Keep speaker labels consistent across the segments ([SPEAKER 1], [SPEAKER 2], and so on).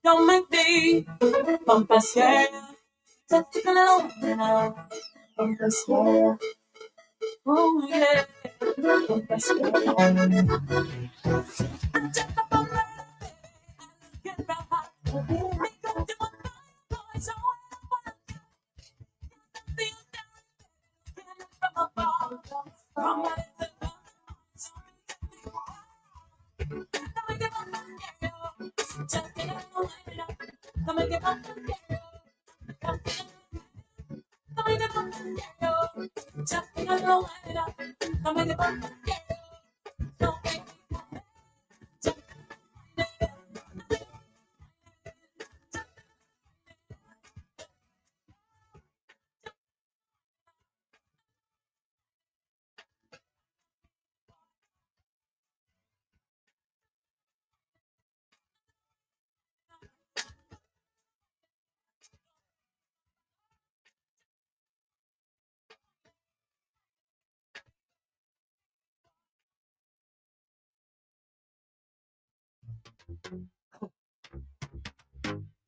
[SPEAKER 1] Don't make me fantasear. Fantasear. Oh yeah.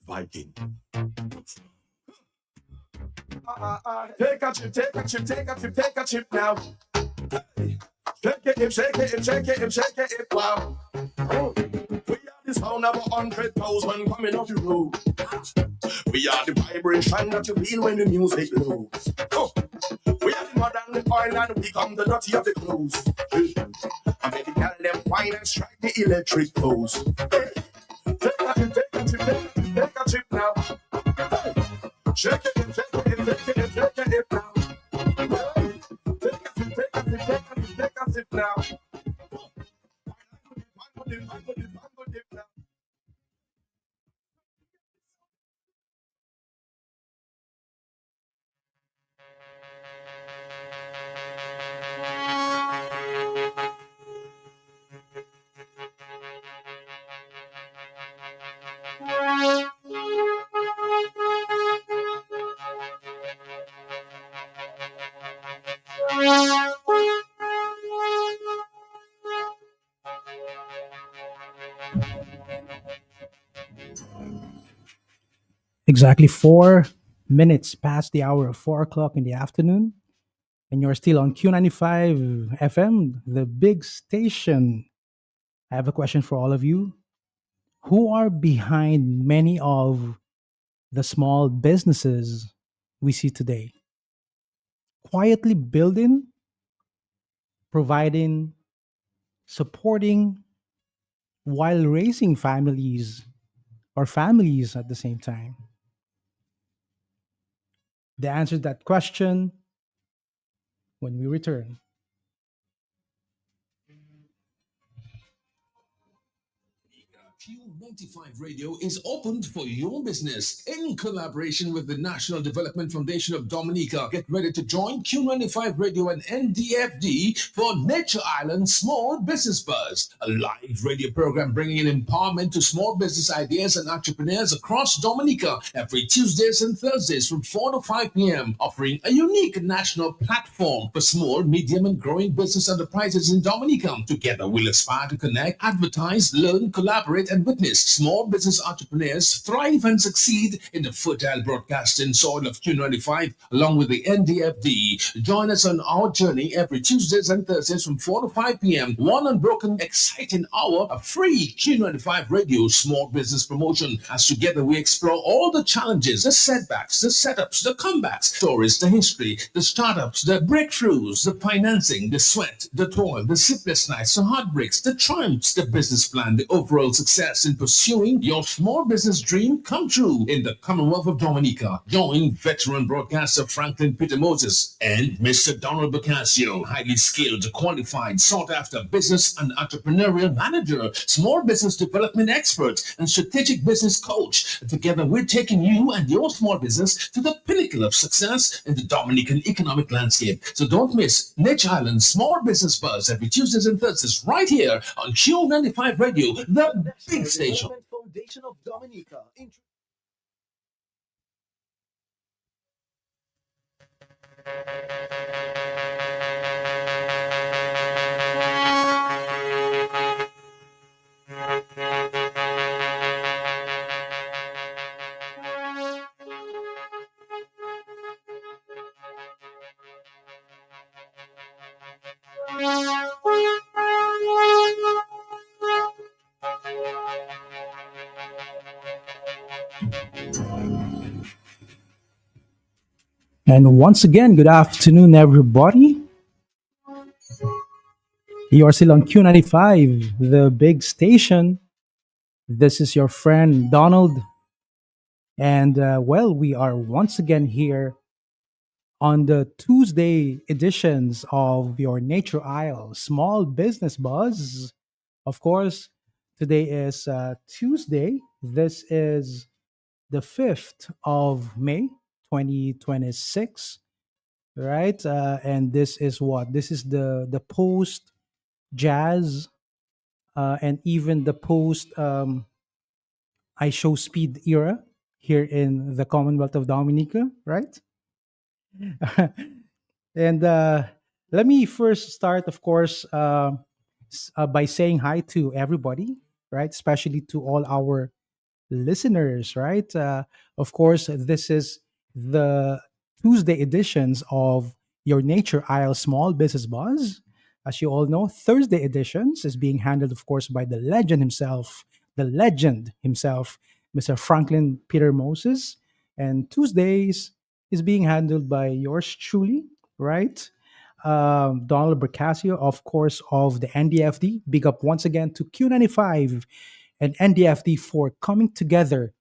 [SPEAKER 2] Viking. Take a chip, take a chip, take a chip, take a chip now. Shake it, shake it, shake it, shake it, wow. Oh. We are the sound of 100,000 coming off the road. We are the vibration that you feel when the music blows. Oh. We are the modern, the oil, and we come the dirty of the clothes. I make the girl them wine and strike the electric pose. Take a chip, take a chip, take a chip now. Shake it, shake it, shake it, shake it now. Take a sip, take a sip, take a sip, take a sip now.
[SPEAKER 3] Exactly 4 minutes past the hour of 4 o'clock in the afternoon, and you're still on Q95 FM, the big station. I have a question for all of you. Who are behind many of the small businesses we see today? Quietly building, providing, supporting, while raising families at the same time. The answer to that question when we return.
[SPEAKER 4] Q95 Radio is opened for your business in collaboration with the National Development Foundation of Dominica. Get ready to join Q95 Radio and NDFD for Nature Island Small Business Buzz, a live radio program bringing in empowerment to small business ideas and entrepreneurs across Dominica every Tuesdays and Thursdays from 4 to 5 p.m., offering a unique national platform for small, medium, and growing business enterprises in Dominica. Together, we'll aspire to connect, advertise, learn, collaborate, and witness small business entrepreneurs thrive and succeed in the fertile broadcasting soil of Q95 along with the NDFD. Join us on our journey every Tuesdays and Thursdays from 4 to 5 p.m. One unbroken, exciting hour of free Q95 Radio small business promotion as together we explore all the challenges, the setbacks, the setups, the comebacks, stories, the history, the startups, the breakthroughs, the financing, the sweat, the toil, the sleepless nights, the heartbreaks, the triumphs, the business plan, the overall success in pursuing your small business dream come true in the Commonwealth of Dominica. Join veteran broadcaster Franklin Peter Moses and Mr. Donald Bacasio, highly skilled, qualified, sought after business and entrepreneurial manager, small business development expert, and strategic business coach. Together, we're taking you and your small business to the pinnacle of success in the Dominican economic landscape. So don't miss Niche Island Small Business Buzz every Tuesdays and Thursdays right here on Q95 Radio, the big station.
[SPEAKER 2] Foundation of Dominica.
[SPEAKER 3] And once again, good afternoon, everybody. You are still on Q95, the big station. This is your friend Donald. And well, we are once again here on the Tuesday editions of your Nature Isle Small Business Buzz. Of course, today is Tuesday. This is the 5th of May, 2026, right? And this is what? This is the post jazz and even the post I show speed era here in the Commonwealth of Dominica, right? And let me first start, of course, by saying hi to everybody, right? Especially to all our listeners, right? Of course, this is the Tuesday editions of your Nature Isle Small Business Buzz. As you all know, Thursday editions is being handled, of course, by the legend himself, Mr. Franklin Peter Moses. And Tuesdays is being handled by yours truly, right? Donald Bercasio, of course, of the NDFD. Big up once again to Q95 and NDFD for coming together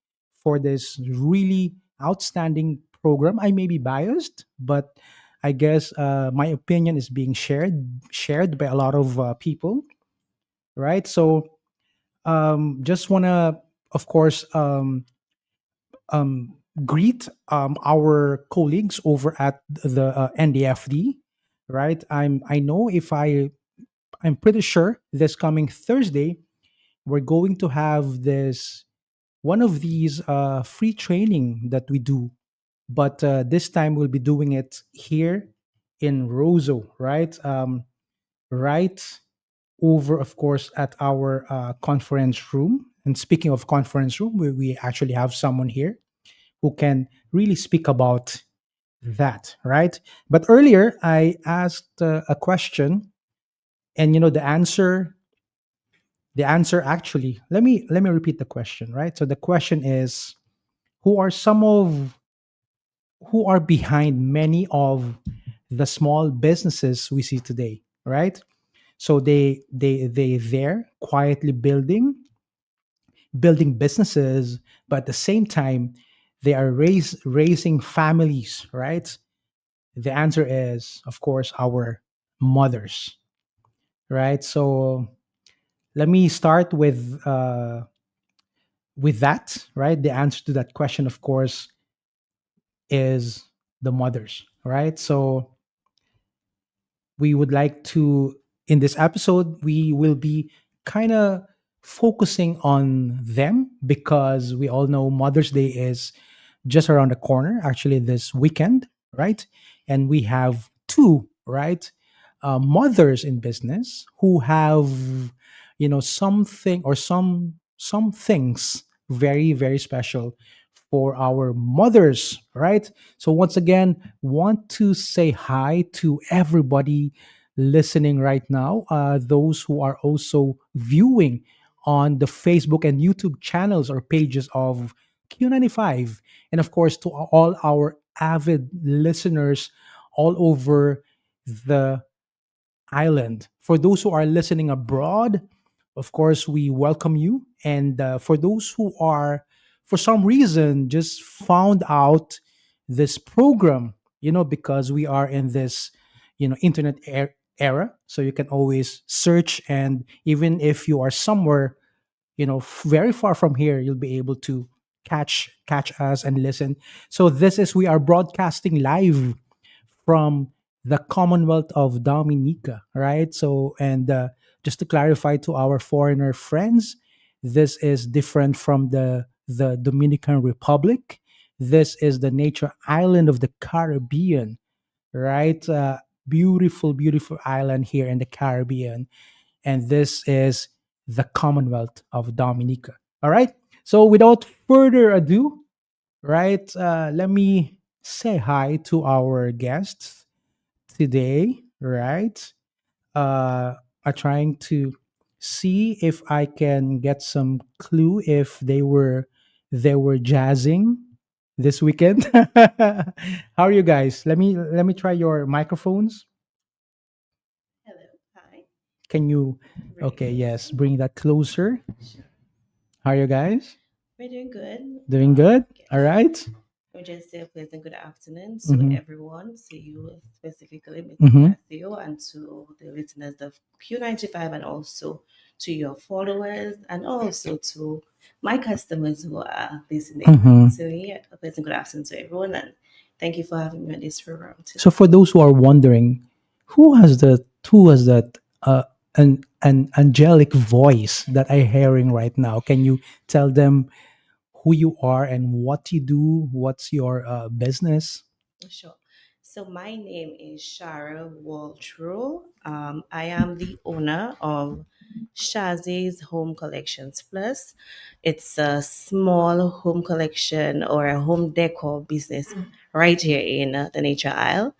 [SPEAKER 3] for this really outstanding program. I may be biased, but I guess my opinion is being shared by a lot of people, right? So just wanna, of course, greet our colleagues over at the NDFD, right? I know if I'm pretty sure this coming Thursday we're going to have this one of these free training that we do, but this time we'll be doing it here in Roseau, right? Right over, of course, at our conference room. And speaking of conference room, we actually have someone here who can really speak about that, right? But earlier I asked a question, and the answer actually, let me repeat the question, right? So the question is, who are some of who are behind many of the small businesses we see today, right? So they there quietly building businesses, but at the same time they are raising families, right? The answer is, of course, our mothers, right? So let me start with that, right? The answer to that question, of course, is the mothers, right? So we would like to, in this episode, we will be kind of focusing on them because we all know Mother's Day is just around the corner, actually, this weekend, right? And we have two, right? Mothers in business who have, something or some things very, very special for our mothers, right? So once again, want to say hi to everybody listening right now, those who are also viewing on the Facebook and YouTube channels or pages of Q95, and of course to all our avid listeners all over the island. For those who are listening abroad, of course, we welcome you. And for those who are, for some reason, just found out this program, because we are in this, internet era. So you can always search, and even if you are somewhere, very far from here, you'll be able to catch us and listen. So this is we are broadcasting live from the Commonwealth of Dominica, right? So, and just to clarify to our foreigner friends, this is different from the Dominican Republic. This is the nature island of the Caribbean, right? Beautiful, beautiful island here in the Caribbean, and this is the Commonwealth of Dominica. All right. So, without further ado, right, let me say hi to our guests today, right? I'm trying to see if I can get some clue if they were jazzing this weekend. How are you guys? Let me try your microphones.
[SPEAKER 1] Hello. Hi.
[SPEAKER 3] Can you?
[SPEAKER 1] Really
[SPEAKER 3] Okay,
[SPEAKER 1] good.
[SPEAKER 3] yes. Bring that closer. How are you guys?
[SPEAKER 1] We're doing good.
[SPEAKER 3] Doing good. All
[SPEAKER 1] Yes.
[SPEAKER 3] right.
[SPEAKER 1] We just say a pleasant good afternoon to
[SPEAKER 3] Mm-hmm.
[SPEAKER 1] everyone, to you specifically, Mr.
[SPEAKER 3] Mm-hmm.
[SPEAKER 1] Matthew, and to the listeners of Q95, and also to your followers, and also to my customers who are listening
[SPEAKER 3] Mm-hmm.
[SPEAKER 1] to me. A pleasant good afternoon to everyone, and thank you for having me on this program
[SPEAKER 3] So
[SPEAKER 1] today.
[SPEAKER 3] for those who are wondering, who has that an angelic voice that I'm hearing right now? Can you tell them who you are and what you do? What's your business?
[SPEAKER 1] Sure. So my name is Shara Waltrue. I am the owner of Shazzy's Home Collections Plus. It's a small home collection or a home decor business right here in the Nature Isle.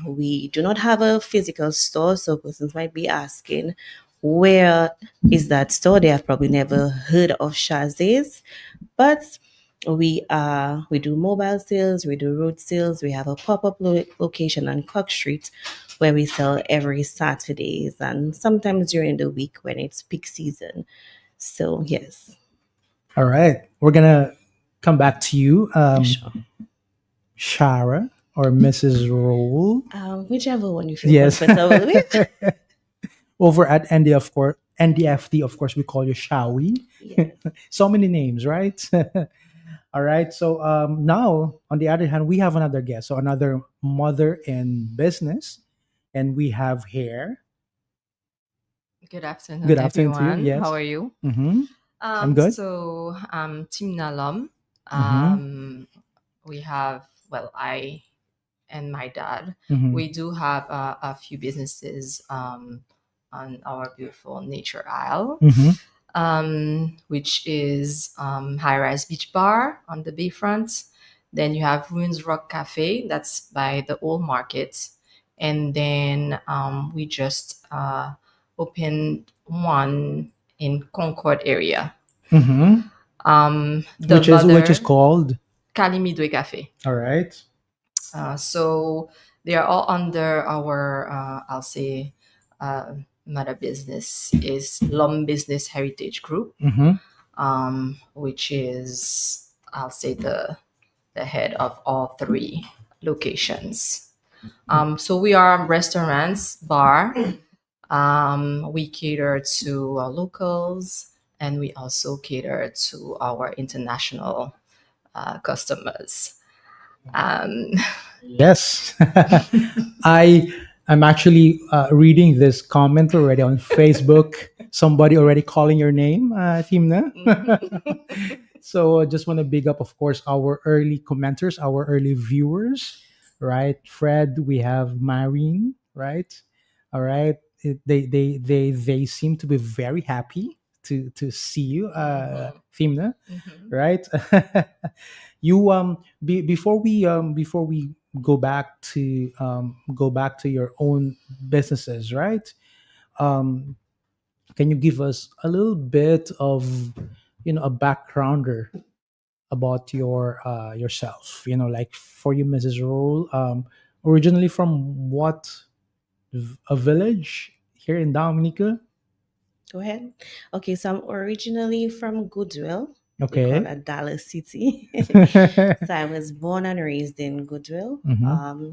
[SPEAKER 1] We do not have a physical store, so persons might be asking, where is that store? They have probably never heard of Shazzy's, but we do mobile sales, we do road sales, we have a pop-up location on Cook Street where we sell every Saturdays and sometimes during the week when it's peak season. So yes.
[SPEAKER 3] All right, we're gonna come back to you,
[SPEAKER 1] Sure.
[SPEAKER 3] Shara or Mrs. Roll.
[SPEAKER 1] Whichever one you feel
[SPEAKER 3] Yes.
[SPEAKER 1] comfortable with.
[SPEAKER 3] Over at NDFD, of course, we call you Shawi.
[SPEAKER 1] Yes.
[SPEAKER 3] So many names, right? All right. So now, on the other hand, we have another guest. So another mother in business, and we have here.
[SPEAKER 5] Good
[SPEAKER 3] Good
[SPEAKER 5] afternoon,
[SPEAKER 3] afternoon to you.
[SPEAKER 5] everyone. How
[SPEAKER 3] Yes.
[SPEAKER 5] are you?
[SPEAKER 3] Mm-hmm. I'm good.
[SPEAKER 5] So Team Nalom.
[SPEAKER 3] Mm-hmm.
[SPEAKER 5] We have, well, I and my dad.
[SPEAKER 3] Mm-hmm.
[SPEAKER 5] We do have a few businesses on our beautiful nature isle,
[SPEAKER 3] Mm-hmm.
[SPEAKER 5] which is High Rise Beach Bar on the bayfront. Then you have Ruins Rock Cafe, that's by the old market. And then we just opened one in Concord area.
[SPEAKER 3] Mm-hmm.
[SPEAKER 5] The
[SPEAKER 3] Which is
[SPEAKER 5] mother,
[SPEAKER 3] called.
[SPEAKER 5] Kalimidwe Cafe.
[SPEAKER 3] All right.
[SPEAKER 5] So they are all under our, I'll say, uh, mother business is Lum Business Heritage Group,
[SPEAKER 3] Mm-hmm.
[SPEAKER 5] which is, I'll say, the head of all three locations. So we are restaurants, bar. We cater to locals, and we also cater to our international customers. Um,
[SPEAKER 3] Yes. I am actually reading this comment already on Facebook. Somebody already calling your name, Timna. So I just want to big up, of course, our early commenters, our early viewers, right? Fred, we have Marine, right? All right. They seem to be very happy to see you, Timna,
[SPEAKER 5] mhm.
[SPEAKER 3] right? You before we go back to your own businesses, right? um can you give us a little bit of a backgrounder about yourself, like for you, Mrs. Rule, originally from what a village here in Dominica?
[SPEAKER 1] Go ahead. Okay, so I'm originally from Goodwill. We call
[SPEAKER 3] Okay.
[SPEAKER 1] it Dallas City. So I was born and raised in Goodwill.
[SPEAKER 3] Mm-hmm.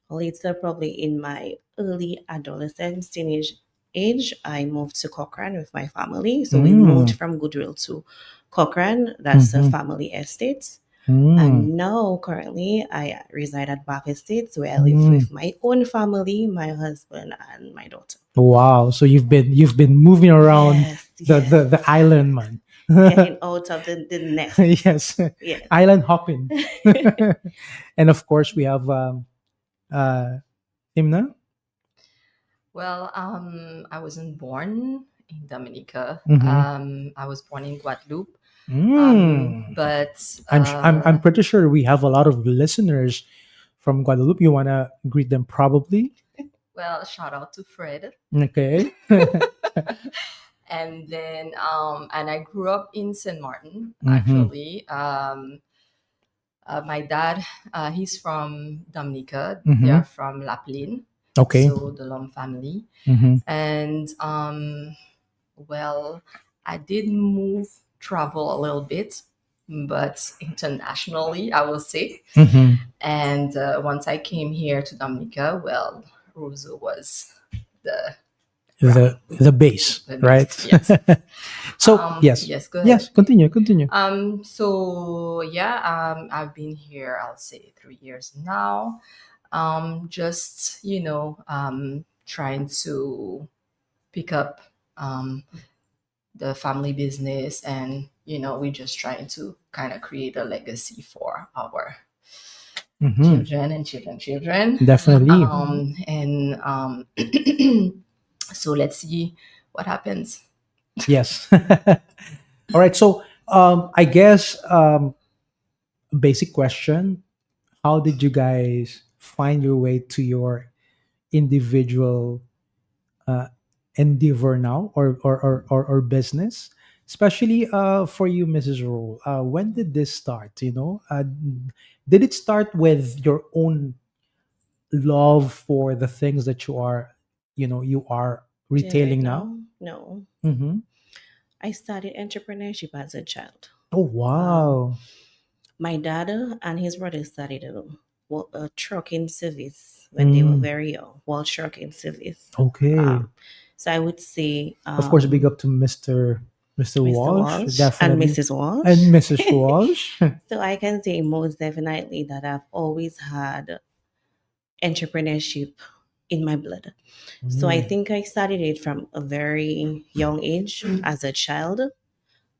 [SPEAKER 1] Later, probably in my early adolescence, teenage age, I moved to Cochrane with my family. So we moved
[SPEAKER 3] Mm.
[SPEAKER 1] from Goodwill to Cochrane. That's a
[SPEAKER 3] Mm-hmm.
[SPEAKER 1] family estate.
[SPEAKER 3] Mm.
[SPEAKER 1] And now, currently, I reside at Bath Estates, where I live
[SPEAKER 3] Mm.
[SPEAKER 1] with my own family, my husband, and my daughter.
[SPEAKER 3] Wow. So you've been moving around
[SPEAKER 1] Yes,
[SPEAKER 3] the
[SPEAKER 1] yes.
[SPEAKER 3] the island, man.
[SPEAKER 1] Getting out of the nest.
[SPEAKER 3] Yes,
[SPEAKER 1] Yes.
[SPEAKER 3] island hopping. And of course, we have uh, Timna.
[SPEAKER 5] Well, I wasn't born in Dominica.
[SPEAKER 3] Mm-hmm.
[SPEAKER 5] I was born in Guadeloupe.
[SPEAKER 3] Mm.
[SPEAKER 5] But
[SPEAKER 3] I'm pretty sure we have a lot of listeners from Guadeloupe. You wanna greet them, probably?
[SPEAKER 5] well, shout out to Fred.
[SPEAKER 3] Okay.
[SPEAKER 5] And then and I grew up in Saint Martin
[SPEAKER 3] Mm-hmm.
[SPEAKER 5] actually. My dad, he's from Dominica. They
[SPEAKER 3] Mm-hmm.
[SPEAKER 5] are from La Plaine,
[SPEAKER 3] Okay.
[SPEAKER 5] so the Lom family.
[SPEAKER 3] Mm-hmm.
[SPEAKER 5] And well, I did move, travel a little bit, but internationally, I will say.
[SPEAKER 3] Mm-hmm.
[SPEAKER 5] And once I came here to Dominica, well, Roseau was the ground,
[SPEAKER 3] The base,
[SPEAKER 5] the
[SPEAKER 3] right?
[SPEAKER 5] base. Yes.
[SPEAKER 3] So yes,
[SPEAKER 5] Yes. Go ahead.
[SPEAKER 3] yes. Continue.
[SPEAKER 5] So yeah, I've been here, I'll say 3 years now. Just, trying to pick up the family business, and, we're just trying to kind of create a legacy for our
[SPEAKER 3] Mm-hmm.
[SPEAKER 5] children and children.
[SPEAKER 3] Definitely.
[SPEAKER 5] And so let's see what happens.
[SPEAKER 3] Yes. All right. So I guess basic question: how did you guys find your way to your individual uh, endeavor now, or business? Especially for you, Mrs. Rule. When did this start? Did it start with your own love for the things that you are
[SPEAKER 1] Doing
[SPEAKER 3] retailing now?
[SPEAKER 1] now? No.
[SPEAKER 3] Mm-hmm.
[SPEAKER 1] I started entrepreneurship as a child.
[SPEAKER 3] Oh,
[SPEAKER 1] Um,
[SPEAKER 3] wow.
[SPEAKER 1] my dad and his brother started a trucking service when they were
[SPEAKER 3] Mm,
[SPEAKER 1] very young, Wall trucking service.
[SPEAKER 3] okay.
[SPEAKER 1] Um, so I would say
[SPEAKER 3] Of course, big up to Mr.
[SPEAKER 1] Mr.
[SPEAKER 3] Walsh,
[SPEAKER 1] Walsh and
[SPEAKER 3] definitely,
[SPEAKER 1] Mrs. Walsh.
[SPEAKER 3] and Mrs. Walsh.
[SPEAKER 1] So I can say most definitely that I've always had entrepreneurship in my blood. So I
[SPEAKER 3] Mm,
[SPEAKER 1] think I started it from a very young age as a child.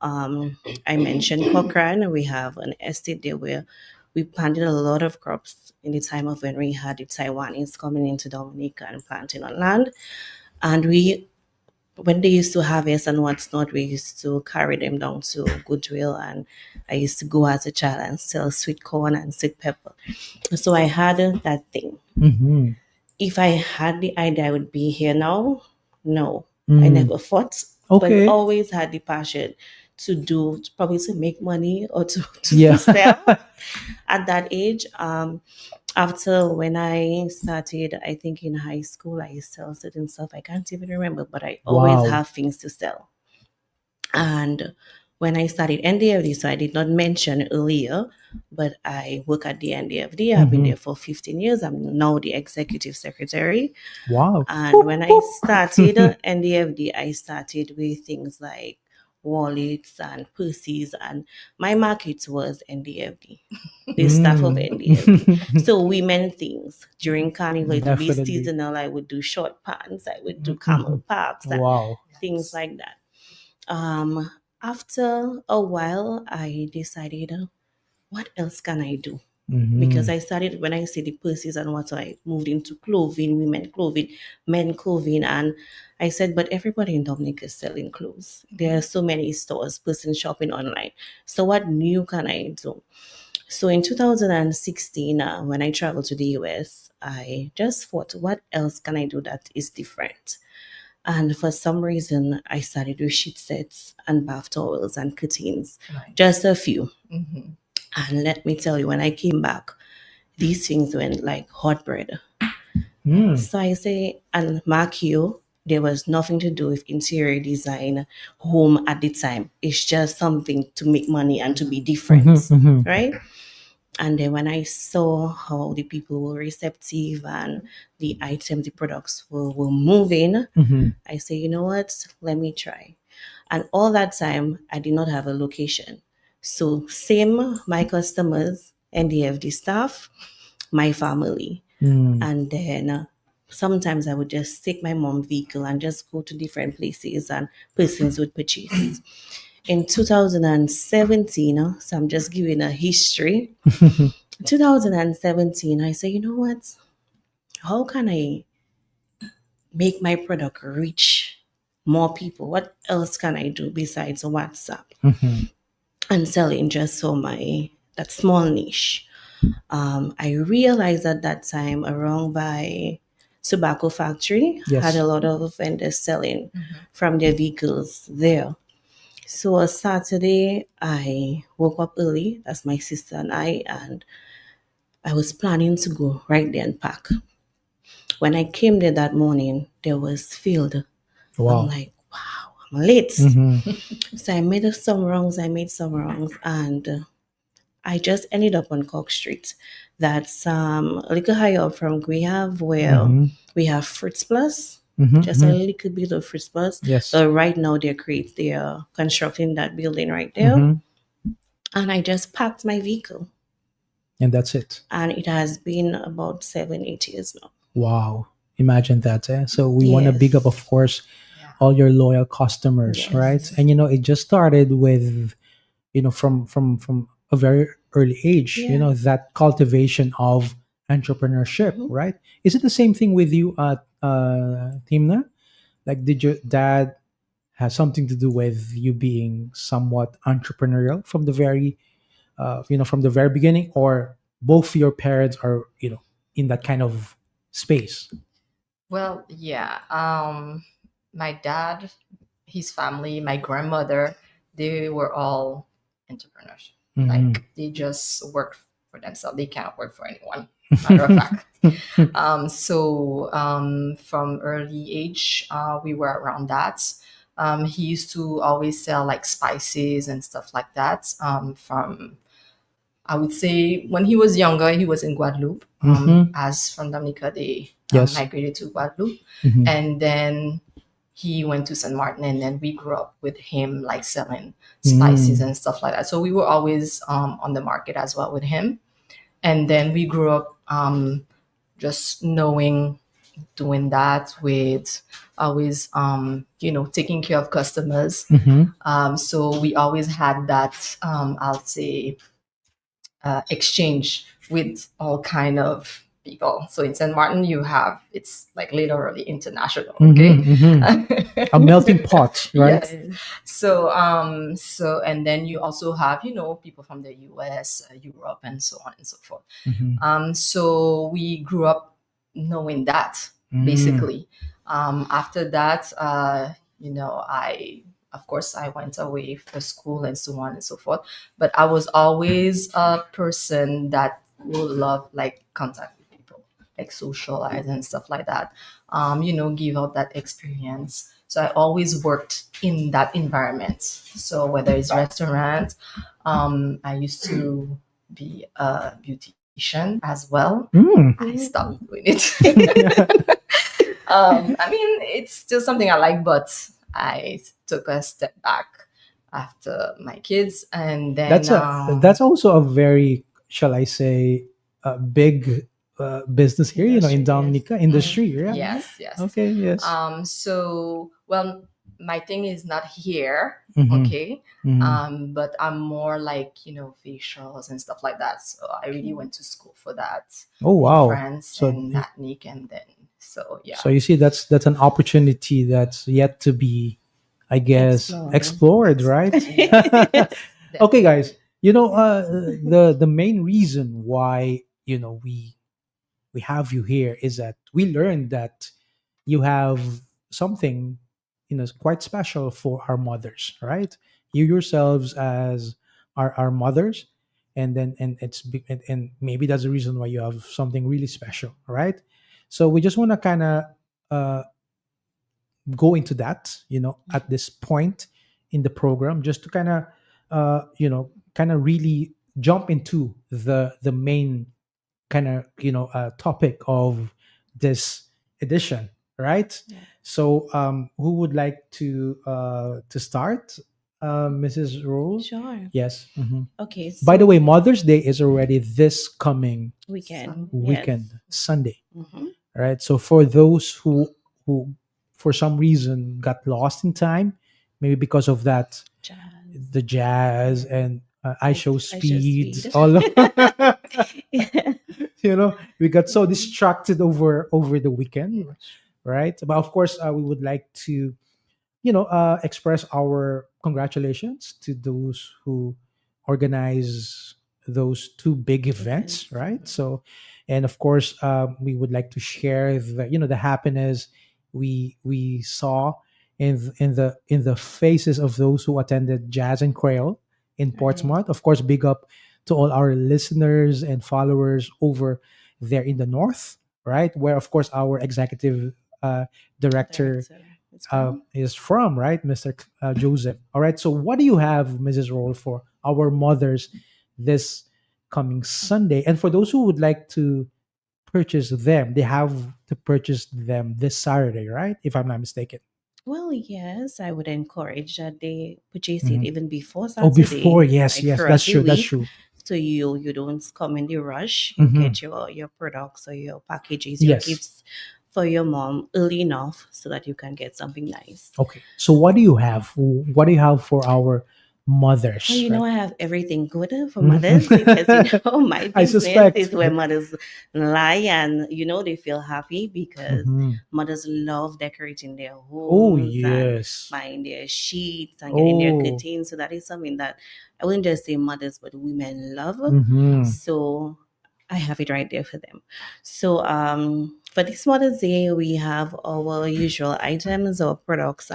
[SPEAKER 1] Um, I mentioned Cochrane. We have an estate there where we planted a lot of crops in the time of when we had the Taiwanese coming into Dominica and planting on land. And when they used to harvest and what's not, we used to carry them down to Goodwill. And I used to go as a child and sell sweet corn and sweet pepper. So I had that thing.
[SPEAKER 3] mm-hmm.
[SPEAKER 1] If I had the idea I would be here now, no, I
[SPEAKER 3] Mm,
[SPEAKER 1] never thought, but
[SPEAKER 3] okay.
[SPEAKER 1] always had the passion to do, probably to make money or to
[SPEAKER 3] Yeah.
[SPEAKER 1] sell at that age. After when I started, I think in high school, I sell certain stuff. I can't even remember, but I always
[SPEAKER 3] Wow.
[SPEAKER 1] have things to sell. And when I started NDFD, so I did not mention earlier, but I work at the NDFD. I've been
[SPEAKER 3] Mm-hmm.
[SPEAKER 1] there for 15 years. I'm now the executive secretary.
[SPEAKER 3] Wow.
[SPEAKER 1] And
[SPEAKER 3] Boop,
[SPEAKER 1] when I started
[SPEAKER 3] boop.
[SPEAKER 1] NDFD, I started with things like wallets and purses, and my market was NDFD, the staff of
[SPEAKER 3] Mm.
[SPEAKER 1] NDFD. So women things during carnival, it would be
[SPEAKER 3] Definitely.
[SPEAKER 1] seasonal. I would do short pants, I would do
[SPEAKER 3] Mhm.
[SPEAKER 1] camel packs, and
[SPEAKER 3] Wow.
[SPEAKER 1] things like that. Um, After a while, I decided, what else can I do? Because
[SPEAKER 3] Mm-hmm.
[SPEAKER 1] I started when I see the purses and what, so I moved into clothing, women clothing, men clothing, and I said, but everybody in Dominic is selling clothes. There are so many stores, person shopping online. So what new can I do? So in 2016, when I traveled to the US, I just thought, what else can I do that is different? And for some reason, I started with sheet sets and bath towels and curtains,
[SPEAKER 5] Nice.
[SPEAKER 1] just a few.
[SPEAKER 5] Hmm.
[SPEAKER 1] And let me tell you, when I came back, these things went like hot bread.
[SPEAKER 3] Mm.
[SPEAKER 1] So I say, and mark you, there was nothing to do with interior design home at the time. It's just something to make money and to be
[SPEAKER 3] Mm-hmm,
[SPEAKER 1] different,
[SPEAKER 3] mm-hmm,
[SPEAKER 1] right? And then when I saw how the people were receptive and the items, the products were moving,
[SPEAKER 3] mm-hmm.
[SPEAKER 1] I say, you know what? Let me try. And all that time, I did not have a location. So, same my customers, NDFD staff, my family.
[SPEAKER 3] Mm.
[SPEAKER 1] And then sometimes I would just take my mom's vehicle and just go to different places and persons would purchase. In 2017, so I'm just giving a history. 2017, I say, you know what? How can I make my product reach more people? What else can I do besides WhatsApp
[SPEAKER 3] Mm-hmm.
[SPEAKER 1] and selling just for my that small niche? I realized at that time around by tobacco factory had
[SPEAKER 3] Yes.
[SPEAKER 1] a lot of vendors selling from their vehicles there. So a Saturday, I woke up early. That's my sister and I was planning to go right there and pack. When I came there that morning, there was filled. I'm
[SPEAKER 3] Wow.
[SPEAKER 1] like, wow, I'm late.
[SPEAKER 3] Mm-hmm.
[SPEAKER 1] So I made some wrongs, and I just ended up on Cork Street. That's a little higher up from Greyhaven, where
[SPEAKER 3] Mm-hmm.
[SPEAKER 1] we have Fruits Plus,
[SPEAKER 3] Mm-hmm.
[SPEAKER 1] just a
[SPEAKER 3] Mm-hmm.
[SPEAKER 1] little bit of Fruits Plus.
[SPEAKER 3] Yes.
[SPEAKER 1] But right now they're constructing that building right there,
[SPEAKER 3] Mm-hmm.
[SPEAKER 1] and I just packed my vehicle,
[SPEAKER 3] And that's it.
[SPEAKER 1] and it has been about 7, 8 years now.
[SPEAKER 3] Wow. Imagine that. Eh? So we want to big up, of
[SPEAKER 1] Yes,
[SPEAKER 3] course,
[SPEAKER 5] Yeah.
[SPEAKER 3] all your loyal customers, right?
[SPEAKER 1] yes,
[SPEAKER 3] And it just started with, from a very early age,
[SPEAKER 1] yeah.
[SPEAKER 3] that cultivation of entrepreneurship,
[SPEAKER 1] Mhm.
[SPEAKER 3] right? Is it the same thing with you at Timna? Like, did your dad have something to do with you being somewhat entrepreneurial from the very beginning, or both your parents are in that kind of space?
[SPEAKER 5] Well, yeah. My dad, his family, my grandmother, they were all entrepreneurs.
[SPEAKER 3] Hmm.
[SPEAKER 5] Like they just work for themselves. They cannot work for anyone. Matter of fact. From early age, we were around that. He used to always sell like spices and stuff like that. From I would say when he was younger, he was in Guadeloupe.
[SPEAKER 3] Hmm.
[SPEAKER 5] As from Dominica, they
[SPEAKER 3] Yes.
[SPEAKER 5] migrated to Guadeloupe,
[SPEAKER 3] Hmm.
[SPEAKER 5] and then he went to St. Martin, and then we grew up with him, like selling spices
[SPEAKER 3] Mm.
[SPEAKER 5] and stuff like that. So we were always on the market as well with him, and then we grew up just knowing doing that with always taking care of customers.
[SPEAKER 3] Hmm.
[SPEAKER 5] So we always had that I'll say exchange with all kind of people. So in St. Martin, you have it's like literally international. Okay.
[SPEAKER 3] Hmm. Hmm. A melting pot, right?
[SPEAKER 5] Yes. So and then you also have people from the U.S., Europe, and so on and so forth.
[SPEAKER 3] Hmm.
[SPEAKER 5] So we grew up knowing that
[SPEAKER 3] Mm.
[SPEAKER 5] basically. After that, I of course I went away for school and so on and so forth. But I was always a person that would love like contact with people, like socialize and stuff like that. Give out that experience. So I always worked in that environment. So whether it's restaurant, I used to be a beautician as well.
[SPEAKER 3] Mm.
[SPEAKER 5] I stopped doing it. I mean, it's still something I like, but I took a step back after my kids, and then
[SPEAKER 3] That's also a very, shall I say, big business here, in
[SPEAKER 1] Industry, yes.
[SPEAKER 3] Dominica industry. Yeah.
[SPEAKER 1] Mhm.
[SPEAKER 5] yes, yes.
[SPEAKER 3] Okay. Yes.
[SPEAKER 5] So well, my thing is not here,
[SPEAKER 3] Hmm.
[SPEAKER 5] okay.
[SPEAKER 3] Hmm.
[SPEAKER 5] But I'm more like facials and stuff like that. So I really went to school for that
[SPEAKER 3] Oh
[SPEAKER 5] in
[SPEAKER 3] wow.
[SPEAKER 5] France
[SPEAKER 3] So
[SPEAKER 5] and Natnik, and then so
[SPEAKER 3] so
[SPEAKER 5] yeah.
[SPEAKER 3] you see, that's an opportunity that's yet to be, I guess,
[SPEAKER 1] Explore.
[SPEAKER 3] explored, right?
[SPEAKER 1] Yes.
[SPEAKER 3] Okay,
[SPEAKER 5] Definitely.
[SPEAKER 3] guys. The main reason why we have you here is that we learned that you have something quite special for our mothers, right? You yourselves as our mothers, and then and maybe that's the reason why you have something really special, right? So we just want to kind of go into that, at this point in the program, just to kind of, kind of really jump into the main kind of, topic of this edition, right?
[SPEAKER 1] Yeah.
[SPEAKER 3] So, who would like to start? Mrs. Rule?
[SPEAKER 1] Sure.
[SPEAKER 3] Yes.
[SPEAKER 1] Okay,
[SPEAKER 3] By the
[SPEAKER 1] so
[SPEAKER 3] way, Mother's Day is already this coming
[SPEAKER 1] weekend.
[SPEAKER 5] Sunday.
[SPEAKER 1] Yes.
[SPEAKER 3] weekend, Sunday,
[SPEAKER 1] Mm-hmm.
[SPEAKER 3] right? So for those who for some reason got lost in time, maybe because of that,
[SPEAKER 1] Jazz.
[SPEAKER 3] the jazz and I show
[SPEAKER 1] I should
[SPEAKER 3] speed,
[SPEAKER 1] speed.
[SPEAKER 3] all of,
[SPEAKER 1] Yeah.
[SPEAKER 3] we got so
[SPEAKER 1] Mhm.
[SPEAKER 3] distracted over the weekend, right? But of course, we would like to, express our congratulations to those who organize those two big events,
[SPEAKER 1] Events.
[SPEAKER 3] right? So, and of course, we would like to share the, the happiness we saw in the faces of those who attended Jazz and Quail in
[SPEAKER 1] Right.
[SPEAKER 3] Portsmouth. Of course, big up to all our listeners and followers over there in the north, right? Where of course our executive director
[SPEAKER 1] Director. It's from.
[SPEAKER 3] is from, right, Mr. Joseph. All right. So, what do you have, Mrs. Roll, for our mothers this coming Sunday? And for those who would like to purchase them, they have to purchase them this Saturday, right? If I'm not mistaken.
[SPEAKER 1] Well, yes, I would encourage that they purchase it
[SPEAKER 3] Mhm.
[SPEAKER 1] even before
[SPEAKER 3] Oh, before,
[SPEAKER 1] Saturday,
[SPEAKER 3] yes,
[SPEAKER 1] like
[SPEAKER 3] yes,
[SPEAKER 1] throughout
[SPEAKER 3] that's
[SPEAKER 1] the
[SPEAKER 3] true. That's
[SPEAKER 1] week.
[SPEAKER 3] true.
[SPEAKER 1] So you don't come in the rush. You
[SPEAKER 3] Hmm.
[SPEAKER 1] get your products or your packages, your
[SPEAKER 3] Yes.
[SPEAKER 1] gifts for your mom early enough so that you can get something nice.
[SPEAKER 3] Okay. So, what do you have? What do you have for our
[SPEAKER 1] Well,
[SPEAKER 3] mothers,
[SPEAKER 1] you know,
[SPEAKER 3] right?
[SPEAKER 1] I have everything good for mothers because,
[SPEAKER 3] Mhm.
[SPEAKER 1] my
[SPEAKER 3] I
[SPEAKER 1] business is
[SPEAKER 3] suspect.
[SPEAKER 1] where mothers lie and, they feel happy because
[SPEAKER 3] Mhm.
[SPEAKER 1] mothers love decorating their
[SPEAKER 3] Oh,
[SPEAKER 1] homes and
[SPEAKER 3] yes.
[SPEAKER 1] buying their sheets and getting their
[SPEAKER 3] Oh.
[SPEAKER 1] curtains. So that is something that I wouldn't just say mothers, but women love.
[SPEAKER 3] Hmm.
[SPEAKER 1] So I have it right there for them. So for this Mother's Day, we have our usual items or products.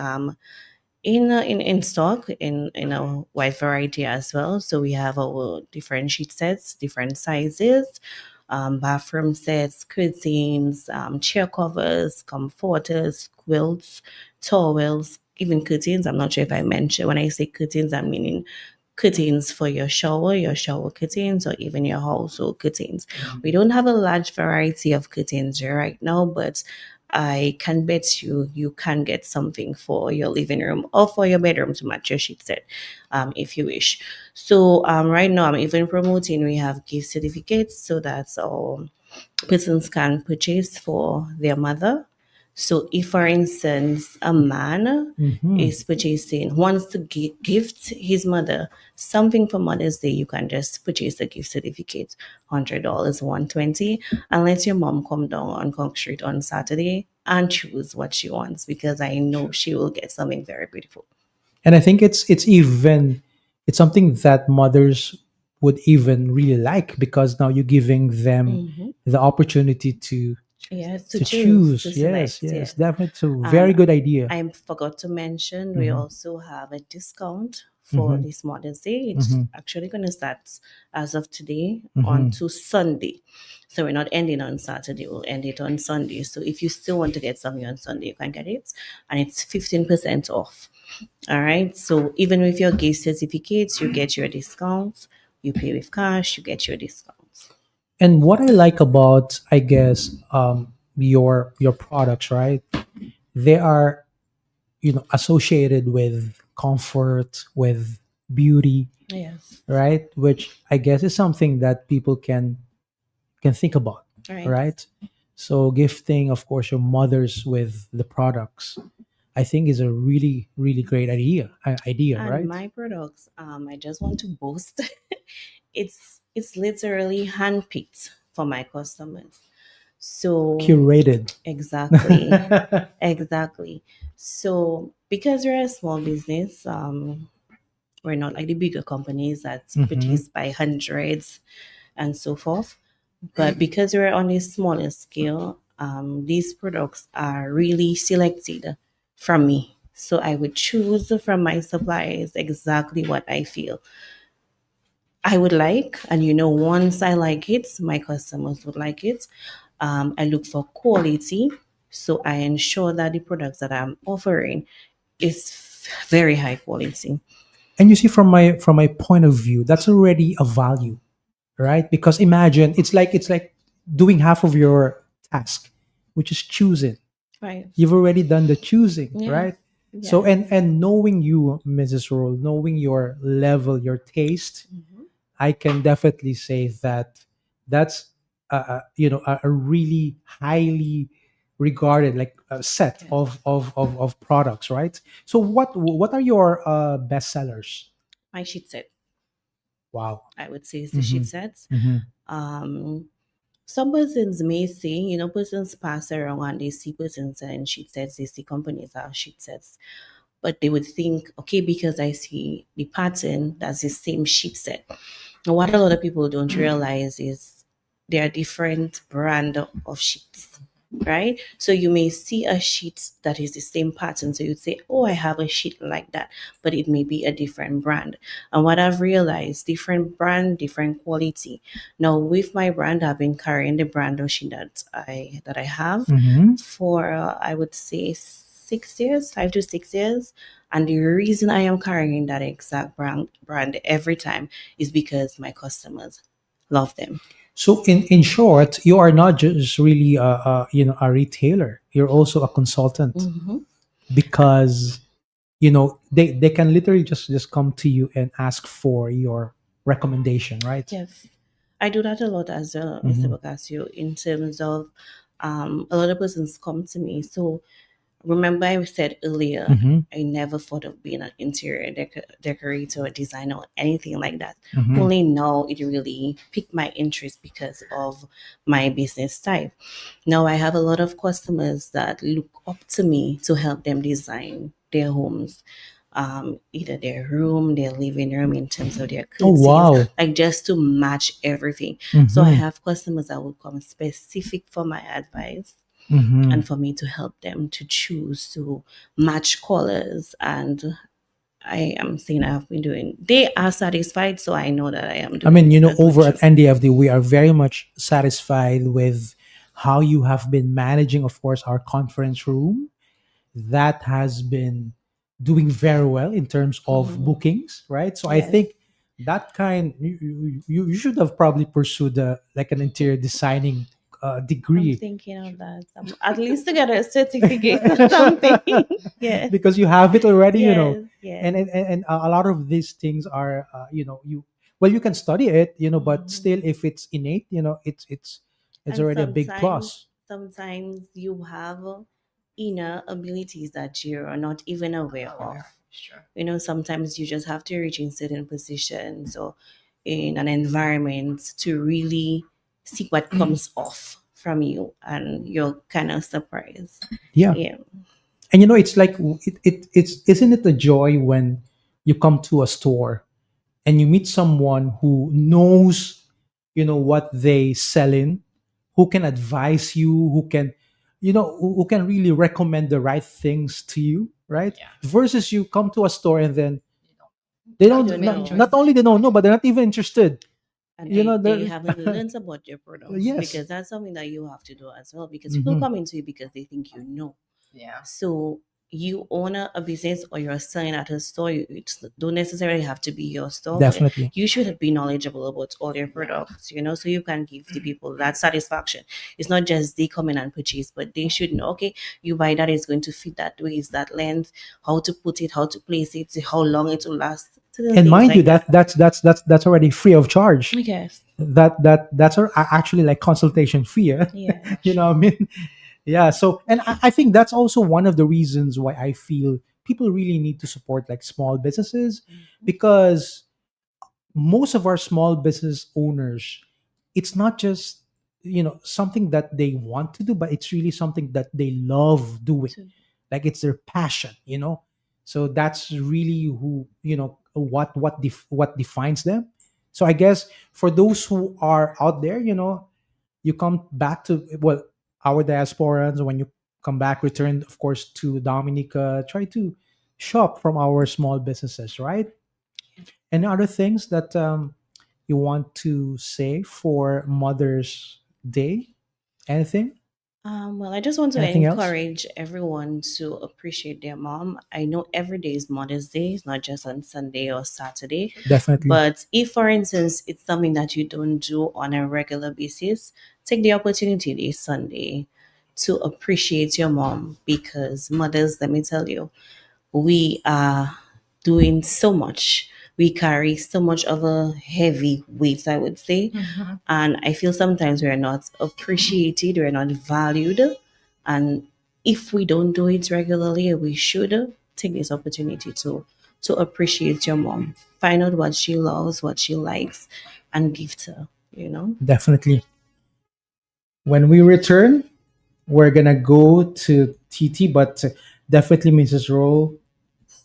[SPEAKER 1] In stock in a wide variety as well. So we have our different sheet sets, different sizes, bathroom sets, curtains, chair covers, comforters, quilts, towels, even curtains. I'm not sure if I mentioned when I say curtains, I'm meaning curtains for your shower curtains, or even your household curtains. We don't have a large variety of curtains here right now, but I can bet you can get something for your living room or for your bedroom to match your sheet set, if you wish. So right now I'm even promoting. We have gift certificates, so that's all persons can purchase for their mother. So, if for instance, a man
[SPEAKER 3] Hmm.
[SPEAKER 1] is purchasing, wants to gift his mother something for Mother's Day, you can just purchase a gift certificate, $100, 120, and let your mom come down on Conk Street on Saturday and choose what she wants because I know she will get something very beautiful.
[SPEAKER 3] And I think it's something that mothers would even really like, because now you're giving them
[SPEAKER 1] Hmm.
[SPEAKER 3] the opportunity to
[SPEAKER 1] Yes, to
[SPEAKER 3] to
[SPEAKER 1] choose, to
[SPEAKER 3] choose. Yes,
[SPEAKER 1] select,
[SPEAKER 3] yes,
[SPEAKER 1] yes.
[SPEAKER 3] definitely. It's a very
[SPEAKER 1] And
[SPEAKER 3] good idea.
[SPEAKER 1] I forgot to mention, we
[SPEAKER 3] Hmm.
[SPEAKER 1] also have a discount for
[SPEAKER 3] Hmm.
[SPEAKER 1] this Mother's Day. It's
[SPEAKER 3] Hmm.
[SPEAKER 1] actually going to start as of today on
[SPEAKER 3] Hmm.
[SPEAKER 1] to Sunday. So we're not ending on Saturday, we'll end it on Sunday. So if you still want to get something on Sunday, you can get it. And it's 15% off. All right. So even with your gift certificates, you get your discounts. You pay with cash, you get your discounts.
[SPEAKER 3] And what I like about, I guess, your products, right? They are, associated with comfort, with beauty,
[SPEAKER 1] Yes.
[SPEAKER 3] right? Which I guess is something that people can think about,
[SPEAKER 1] All right.
[SPEAKER 3] right? So gifting, of course, your mothers with the products, I think is a really, really great idea,
[SPEAKER 1] And
[SPEAKER 3] right?
[SPEAKER 1] my products, I just want to boast. It's literally handpicked for my customers. So
[SPEAKER 3] Curated.
[SPEAKER 1] exactly, exactly. So because we're a small business, we're not like the bigger companies that
[SPEAKER 3] Hmm.
[SPEAKER 1] purchase by hundreds and so forth. But because we're on a smaller scale, these products are really selected from me. So I would choose from my suppliers exactly what I feel I would like. And once I like it, my customers would like it. I look for quality. So I ensure that the products that I'm offering is very high quality.
[SPEAKER 3] And you see, from my point of view, that's already a value, right? Because imagine it's like doing half of your task, which is choosing.
[SPEAKER 1] Right.
[SPEAKER 3] You've already done the choosing,
[SPEAKER 1] Yeah.
[SPEAKER 3] right? So,
[SPEAKER 1] Yeah.
[SPEAKER 3] and knowing you, Mrs. Roll, knowing your level, your taste,
[SPEAKER 1] Mhm.
[SPEAKER 3] I can definitely say that that's a really highly regarded like a set
[SPEAKER 1] Yeah.
[SPEAKER 3] of products, right? So what are your best sellers?
[SPEAKER 1] My sheet set,
[SPEAKER 3] Wow.
[SPEAKER 1] I would say, is the
[SPEAKER 3] Mm-hmm.
[SPEAKER 1] sheet sets.
[SPEAKER 3] Mm-hmm.
[SPEAKER 1] Um, some persons may see, persons pass around and they see persons and sheet sets, they see companies have sheet sets, but they would think, okay, because I see the pattern, that's the same sheet set. And what a lot of people don't realize is there are different brand of sheets, right? So you may see a sheet that is the same pattern. So you'd say, oh, I have a sheet like that, but it may be a different brand. And what I've realized, different brand, different quality. Now with my brand, I've been carrying the brand of sheet that I have
[SPEAKER 3] Mm-hmm.
[SPEAKER 1] for I would say 6 years, 5 to 6 years. And the reason I am carrying that exact brand every time is because my customers love them.
[SPEAKER 3] So in short, you are not just really a retailer. You're also a consultant
[SPEAKER 1] Hmm.
[SPEAKER 3] because they can literally just come to you and ask for your recommendation, right?
[SPEAKER 1] Yes, I do that a lot as well, Mr.
[SPEAKER 3] Mm-hmm.
[SPEAKER 1] Bocasio, in terms of a lot of persons come to me. So remember, I said earlier,
[SPEAKER 3] Mm-hmm.
[SPEAKER 1] I never thought of being an interior decorator or designer or anything like that.
[SPEAKER 3] Mm-hmm.
[SPEAKER 1] Only now it really piqued my interest because of my business type. Now I have a lot of customers that look up to me to help them design their homes, either their room, their living room, in terms of their
[SPEAKER 3] Oh
[SPEAKER 1] curtains,
[SPEAKER 3] wow.
[SPEAKER 1] like just to match everything. So I
[SPEAKER 3] Mm-hmm.
[SPEAKER 1] have customers that will come specific for my advice
[SPEAKER 3] Mm-hmm.
[SPEAKER 1] and for me to help them to choose to match colors. And I am saying I've been doing, they are satisfied, so I know that I am
[SPEAKER 3] I mean,
[SPEAKER 1] doing a good
[SPEAKER 3] over at
[SPEAKER 1] job.
[SPEAKER 3] NDFD, we are very much satisfied with how you have been managing, of course, our conference room. That has been doing very well in terms of
[SPEAKER 1] Mhm.
[SPEAKER 3] bookings, right? So I
[SPEAKER 1] Yes,
[SPEAKER 3] think that kind you should have probably pursued like an interior designing
[SPEAKER 1] I'm
[SPEAKER 3] degree.
[SPEAKER 1] thinking of that. At least to get a certificate or something. Yes,
[SPEAKER 3] Because you have it already,
[SPEAKER 1] yes, yes.
[SPEAKER 3] and a lot of these things are you well, you can study it, but
[SPEAKER 1] Mhm.
[SPEAKER 3] still if it's innate, it's
[SPEAKER 1] And
[SPEAKER 3] already a big plus.
[SPEAKER 1] sometimes you have inner abilities that you're not even aware of.
[SPEAKER 5] Aware. Sure.
[SPEAKER 1] Sometimes you just have to reach in certain positions or in an environment to really see what comes off from you, and you're kind of surprised.
[SPEAKER 3] Yeah.
[SPEAKER 1] Yeah.
[SPEAKER 3] And it's like it's isn't it a joy when you come to a store and you meet someone who knows what they sell in, who can advise you, who can who can really recommend the right things to you, right?
[SPEAKER 5] Yeah.
[SPEAKER 3] Versus you come to a store and then
[SPEAKER 5] You don't
[SPEAKER 3] they
[SPEAKER 5] have
[SPEAKER 1] You
[SPEAKER 5] to
[SPEAKER 3] don't,
[SPEAKER 1] don't
[SPEAKER 5] make
[SPEAKER 3] not,
[SPEAKER 5] a
[SPEAKER 1] know.
[SPEAKER 3] not
[SPEAKER 5] choice.
[SPEAKER 3] only they don't know, but they're not even interested.
[SPEAKER 1] And they
[SPEAKER 3] They're
[SPEAKER 1] haven't learned about your products,
[SPEAKER 3] yes.
[SPEAKER 1] because that's something that you have to do as well, because people
[SPEAKER 3] Hmm.
[SPEAKER 1] come into you because they think you know.
[SPEAKER 5] Yeah.
[SPEAKER 1] So you own a business or you're selling at a store, it don't necessarily have to be your store, but
[SPEAKER 3] Definitely.
[SPEAKER 1] you should be knowledgeable about all your
[SPEAKER 5] Yeah.
[SPEAKER 1] products, so you can give the people that satisfaction. It's not just they come in and purchase, but they should know, okay, you buy that, is going to fit that way, is that length, how to put it, how to place it, how long it will last, certain
[SPEAKER 3] And
[SPEAKER 1] things
[SPEAKER 3] mind you,
[SPEAKER 1] like that.
[SPEAKER 3] that's already free of charge.
[SPEAKER 1] Yes.
[SPEAKER 3] Actually like consultation fee.
[SPEAKER 1] Yeah.
[SPEAKER 5] That's
[SPEAKER 3] You know
[SPEAKER 5] true.
[SPEAKER 3] what I mean? Yeah. So, and I think that's also one of the reasons why I feel people really need to support like small businesses, because most of our small business owners, it's not just something that they want to do, but it's really something that they love doing,
[SPEAKER 1] So,
[SPEAKER 3] like it's their passion. So that's really who what defines them. So I guess for those who are out there, you come back to, well, our diasporans, when you come back, return of course to Dominica, try to shop from our small businesses, right? Any other things that you want to say for Mother's Day? Anything?
[SPEAKER 1] Well, I just want to
[SPEAKER 3] Anything else?
[SPEAKER 1] encourage everyone to appreciate their mom. I know every day is Mother's Day, it's not just on Sunday or Saturday.
[SPEAKER 3] Definitely.
[SPEAKER 1] But if, for instance, it's something that you don't do on a regular basis, take the opportunity this Sunday to appreciate your mom because mothers, let me tell you, we are doing so much. We carry so much of a heavy weight, I would say. And I feel sometimes we're not appreciated, we're not valued. And if we don't do it regularly, we should take this opportunity to appreciate your mom. Find out what she loves, what she likes, and gift her, you know?
[SPEAKER 3] Definitely. When we return, we're gonna go to TT, but definitely Mrs. Roll,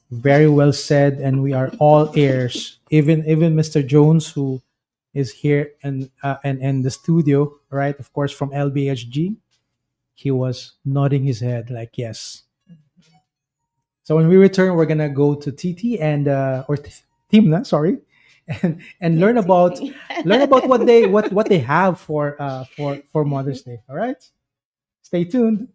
[SPEAKER 3] very well said, and we are all ears. Even Mr. Jones, who is here and the studio, right? Of course, from LBHG, he was nodding his head like yes. So when we return, we're gonna go to TT and Timna, sorry, and
[SPEAKER 1] Yeah, TT.
[SPEAKER 3] learn about what they have for Mother's Day. All right, stay tuned.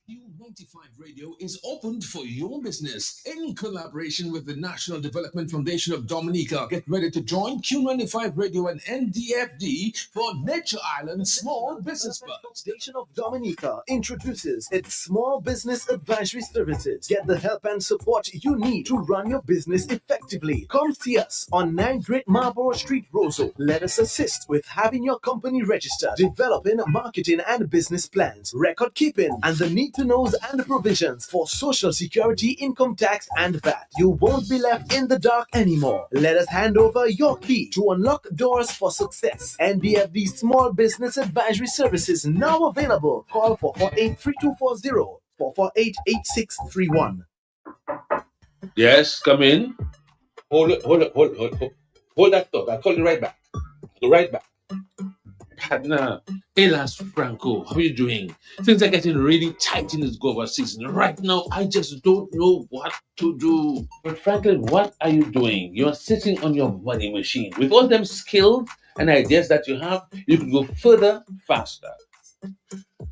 [SPEAKER 4] Q95 Radio is opened for your business in collaboration with the National Development Foundation of Dominica. Get ready to join Q95 Radio and NDFD for Nature Island Small Business Buzz.
[SPEAKER 2] Foundation of Dominica introduces its small business advisory services. Get the help and support you need to run your business effectively. Come see us on 9 Great Marlborough Street, Roseau. Let us assist with having your company registered, developing marketing and business plans, record keeping, and the need to knows and provisions for social security, income tax, and VAT. You won't be left in the dark anymore. Let us hand over your key to unlock doors for success. NDFD Small Business Advisory Services now available. Call 448-3240, 448-8631.
[SPEAKER 6] Yes, come in. Hold that thought. I'll call you right back. Right back. Partner, Elas Franco, how are you doing? Things are getting really tight in this Gova season. Right now, I just don't know what to do. But Franklin, what are you doing? You're sitting on your money machine. With all them skills and ideas that you have, you could go further, faster.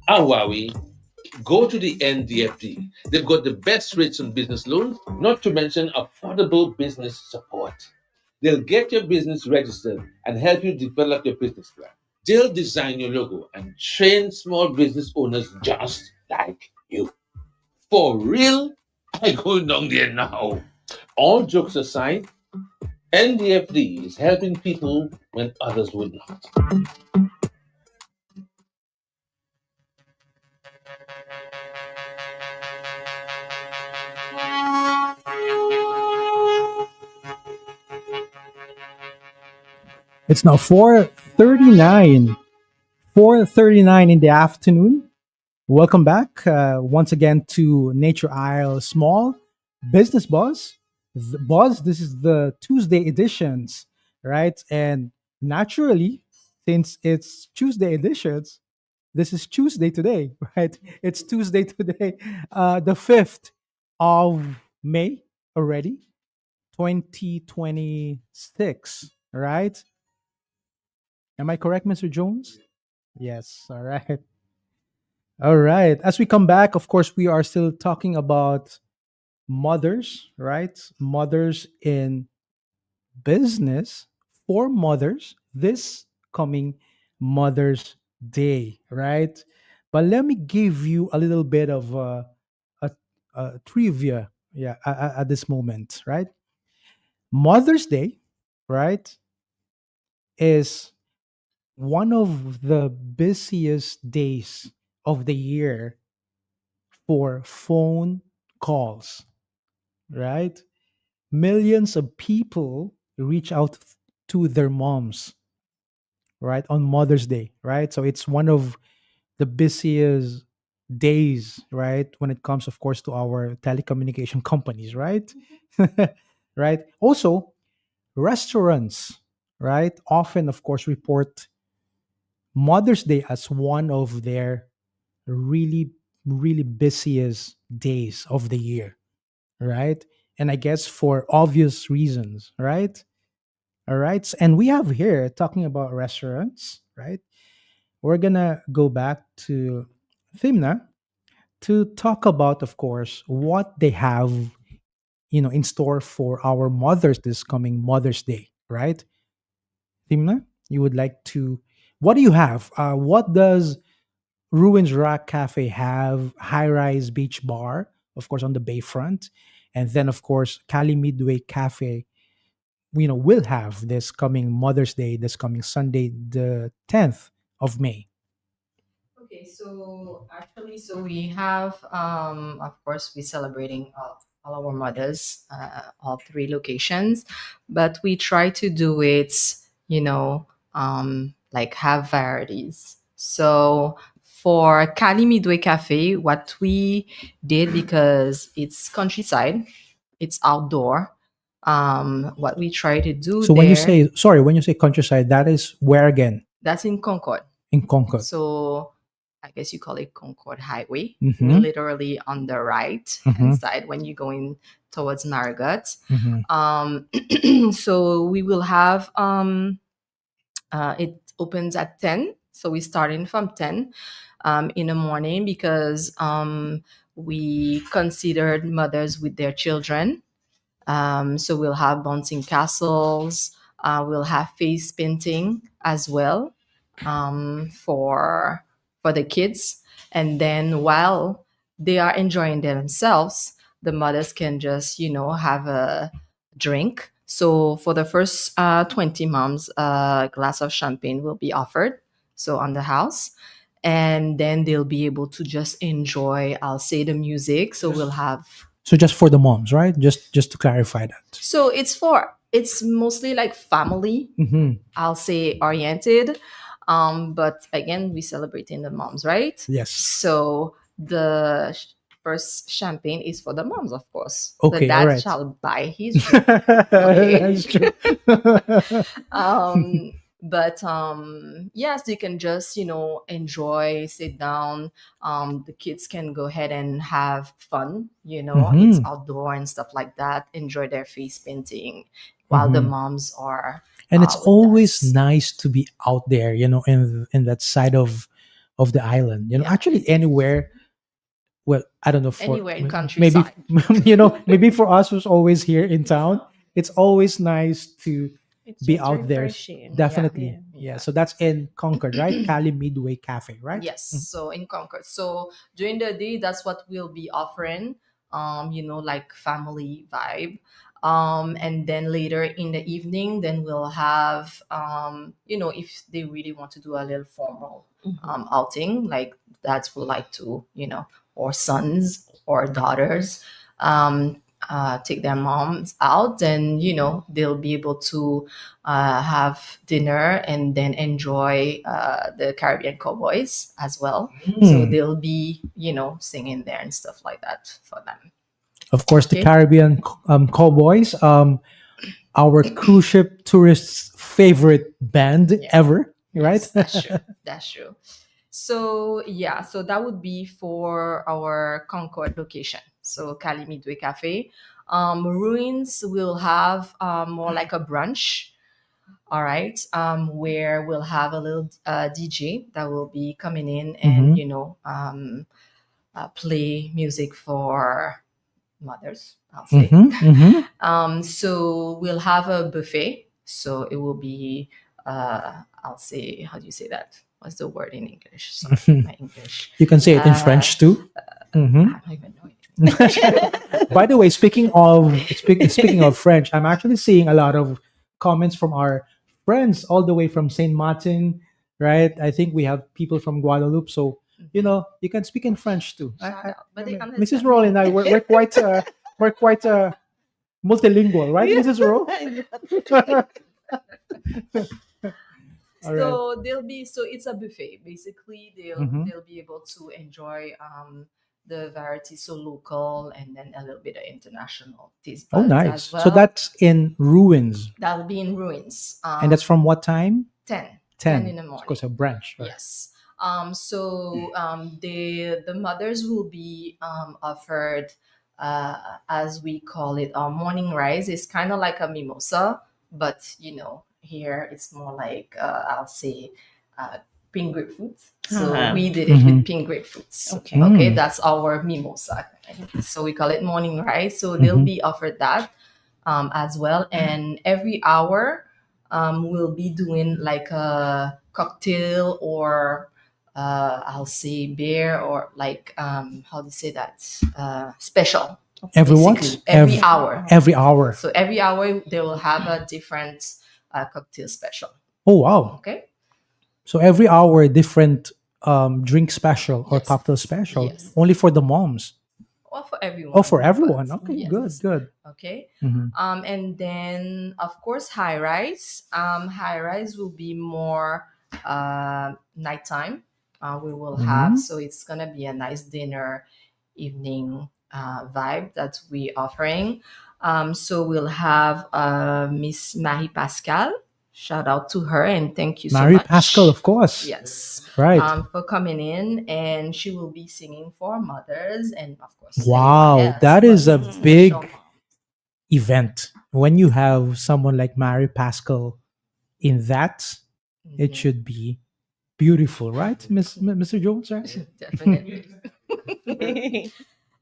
[SPEAKER 6] Huawei, go to the NDFD. They've got the best rates on business loans, not to mention affordable business support. They'll get your business registered and help you develop your business plan. They'll design your logo and train small business owners just like you. For real? I go down there now. All jokes aside, NDFD is helping people when others would not.
[SPEAKER 3] It's now 4:39. 4:39 in the afternoon. Welcome back once again to Nature Isle Small Business Buzz. This is the Tuesday editions, right? And naturally, since it's Tuesday editions, this is Tuesday today, right? It's Tuesday today, the 5th of May already, 2026, right? Am I correct, Mr. Jones? Yes, all right. All right. As we come back, of course, we are still talking about mothers, right? Mothers in business for mothers this coming Mother's Day, right? But let me give you a little bit of a, a trivia, yeah, at this moment, right? Mother's Day, right, is one of the busiest days of the year for phone calls, right? Millions of people reach out to their moms, right, on Mother's Day, right? So it's one of the busiest days, right, when it comes, of course, to our telecommunication companies, right? Right. Also, restaurants, right, often, of course, report Mother's Day as one of their really, really busiest days of the year, right? And I guess for obvious reasons, right? All right. And we have here talking about restaurants, right? we're gonna go back to Thimna to talk about, of course, what they have, in store for our mothers this coming Mother's Day, right? Thimna, you would like to. What do you have? What does Ruins Rock Cafe have? High Rise Beach Bar, of course, on the bayfront, and then, of course, Cali Midway Cafe. Will have this coming Mother's Day, this coming Sunday, the 10th of May.
[SPEAKER 5] Okay, so actually, so we have, of course, we're celebrating all our mothers, all three locations, but we try to do it, you know, like have varieties. So for Cali Midway Cafe, what we did, because it's countryside, it's outdoor. What we try to do
[SPEAKER 3] So when you
[SPEAKER 5] there,
[SPEAKER 3] say, sorry, when you say countryside, that is where again?
[SPEAKER 5] that's in Concord.
[SPEAKER 3] In Concord.
[SPEAKER 5] So I guess you call it Concord Highway. We're
[SPEAKER 3] Mm-hmm.
[SPEAKER 5] literally on the right
[SPEAKER 3] Mm-hmm.
[SPEAKER 5] hand side when you're going towards Marigot.
[SPEAKER 3] Mm-hmm.
[SPEAKER 5] So we will have it opens at 10. So we're starting from 10 in the morning because we considered mothers with their children. So we'll have bouncing castles. We'll have face painting as well for the kids. And then while they are enjoying themselves, the mothers can just have a drink. So for the first 20 moms, a glass of champagne will be offered. So on the house. And then they'll be able to just enjoy, I'll say, the music. So we'll have
[SPEAKER 3] So just for the moms, right? Just to clarify that.
[SPEAKER 5] so it's mostly like family,
[SPEAKER 3] Mm-hmm.
[SPEAKER 5] I'll say, oriented. But again, we celebrating the moms, right?
[SPEAKER 3] Yes.
[SPEAKER 5] So the first champagne is for the moms, of course. The
[SPEAKER 3] Okay. All
[SPEAKER 5] dad
[SPEAKER 3] right.
[SPEAKER 5] shall buy his drink. Okay.
[SPEAKER 3] That's true.
[SPEAKER 5] um but yes, you can just enjoy, sit down. The kids can go ahead and have fun. It's
[SPEAKER 3] Mm-hmm.
[SPEAKER 5] outdoor and stuff like that, enjoy their face painting while the
[SPEAKER 3] Mm-hmm.
[SPEAKER 5] moms are
[SPEAKER 3] And it's
[SPEAKER 5] with
[SPEAKER 3] always
[SPEAKER 5] us.
[SPEAKER 3] nice to be out there, in that side of the island.
[SPEAKER 5] Yeah,
[SPEAKER 3] Actually anywhere. Well, I don't know, for
[SPEAKER 5] anywhere in
[SPEAKER 3] maybe,
[SPEAKER 5] countryside.
[SPEAKER 3] maybe for us who's always here in town, it's always nice to
[SPEAKER 1] It's
[SPEAKER 3] be
[SPEAKER 1] just
[SPEAKER 3] out there.
[SPEAKER 1] refreshing.
[SPEAKER 5] Yeah,
[SPEAKER 3] Definitely.
[SPEAKER 1] Yeah.
[SPEAKER 3] Yeah.
[SPEAKER 5] yeah.
[SPEAKER 3] So that's in Concord, right? Cali Midway Cafe, right?
[SPEAKER 5] Yes, so in Concord. So during the day, that's what we'll be offering, like family vibe. And then later in the evening, then we'll have, if they really want to do a little formal outing, like dads would like to, or sons or daughters, take their moms out, then, they'll be able to have dinner and then enjoy the Caribbean Cowboys as well. So
[SPEAKER 3] Hmm.
[SPEAKER 5] they'll be, singing there and stuff like that for them.
[SPEAKER 3] Of course, the
[SPEAKER 5] Okay.
[SPEAKER 3] Caribbean Cowboys, our cruise ship tourists' favorite band
[SPEAKER 5] Yeah.
[SPEAKER 3] ever, right?
[SPEAKER 5] Yes, that's true. That's true. So yeah, so that would be for our Concord location. So Cali Midway Cafe. Ruins will have more like a brunch. All right, where we'll have a little DJ that will be coming in and
[SPEAKER 3] Mm-hmm.
[SPEAKER 5] play music for mothers, I'll say.
[SPEAKER 3] Mm-hmm. Mm-hmm.
[SPEAKER 5] So we'll have a buffet. So it will be, I'll say, how do you say that? What's the word in English? Sorry, my English.
[SPEAKER 3] You can say it in
[SPEAKER 5] Uh,
[SPEAKER 3] French too. Mm-hmm.
[SPEAKER 5] I don't even know it.
[SPEAKER 3] By the way, speaking of French, I'm actually seeing a lot of comments from our friends all the way from Saint Martin, right? I think we have people from Guadeloupe, so you can speak in French too.
[SPEAKER 5] Shout out, but they
[SPEAKER 3] Mrs.
[SPEAKER 5] understand
[SPEAKER 3] Roll
[SPEAKER 5] me.
[SPEAKER 3] and I we're quite multilingual, right, Mrs. Roll? All right.
[SPEAKER 5] So it's a buffet. Basically, they'll
[SPEAKER 3] Mm-hmm.
[SPEAKER 5] they'll be able to enjoy the variety, so local and then a little bit of international taste
[SPEAKER 3] Oh,
[SPEAKER 5] buds as
[SPEAKER 3] nice. So
[SPEAKER 5] well.
[SPEAKER 3] that's in Ruins,
[SPEAKER 5] That'll be in Ruins.
[SPEAKER 3] and that's from what time?
[SPEAKER 5] 10 in
[SPEAKER 3] 10.
[SPEAKER 5] the
[SPEAKER 3] Of
[SPEAKER 5] morning.
[SPEAKER 3] course, a branch. Right.
[SPEAKER 5] Yes. So the mothers will be offered, as we call it, our morning rise. It's kind of like a mimosa, but here it's more like, I'll say, pink grapefruit. So
[SPEAKER 1] Uh-huh.
[SPEAKER 5] we did it with pink grapefruits.
[SPEAKER 1] Okay.
[SPEAKER 5] Okay, that's our mimosa. So we call it morning rice. So they'll be offered that as well. And every hour, we'll be doing like a cocktail or I'll say beer or like how do you say that special.
[SPEAKER 3] Every what?
[SPEAKER 5] Basically, every hour.
[SPEAKER 3] Every hour.
[SPEAKER 5] So every hour they will have a different cocktail special.
[SPEAKER 3] Oh wow.
[SPEAKER 5] Okay.
[SPEAKER 3] So every hour different drink special or
[SPEAKER 5] Yes.
[SPEAKER 3] cocktail special.
[SPEAKER 5] Yes.
[SPEAKER 3] Only for the moms.
[SPEAKER 5] Or for everyone.
[SPEAKER 3] Oh, for everyone.
[SPEAKER 5] but
[SPEAKER 3] Okay,
[SPEAKER 5] yes.
[SPEAKER 3] good, good.
[SPEAKER 5] Okay.
[SPEAKER 3] Mhm.
[SPEAKER 5] And then of course high rise. High rise will be more nighttime. We will have, so it's gonna be a nice dinner evening vibe that we offering. So we'll have Miss Marie Pascal. Shout out to her and thank you so
[SPEAKER 3] Marie
[SPEAKER 5] much.
[SPEAKER 3] Pascal, of course.
[SPEAKER 5] Yes.
[SPEAKER 3] Right.
[SPEAKER 5] For coming in, and she will be singing for mothers and of course
[SPEAKER 3] Wow,
[SPEAKER 5] everyone else,
[SPEAKER 3] that is
[SPEAKER 5] but
[SPEAKER 3] a
[SPEAKER 5] special
[SPEAKER 3] big
[SPEAKER 5] mom.
[SPEAKER 3] event. When you have someone like Marie Pascal in that, it should be beautiful, right, Mr. Jones? Right?
[SPEAKER 5] Definitely.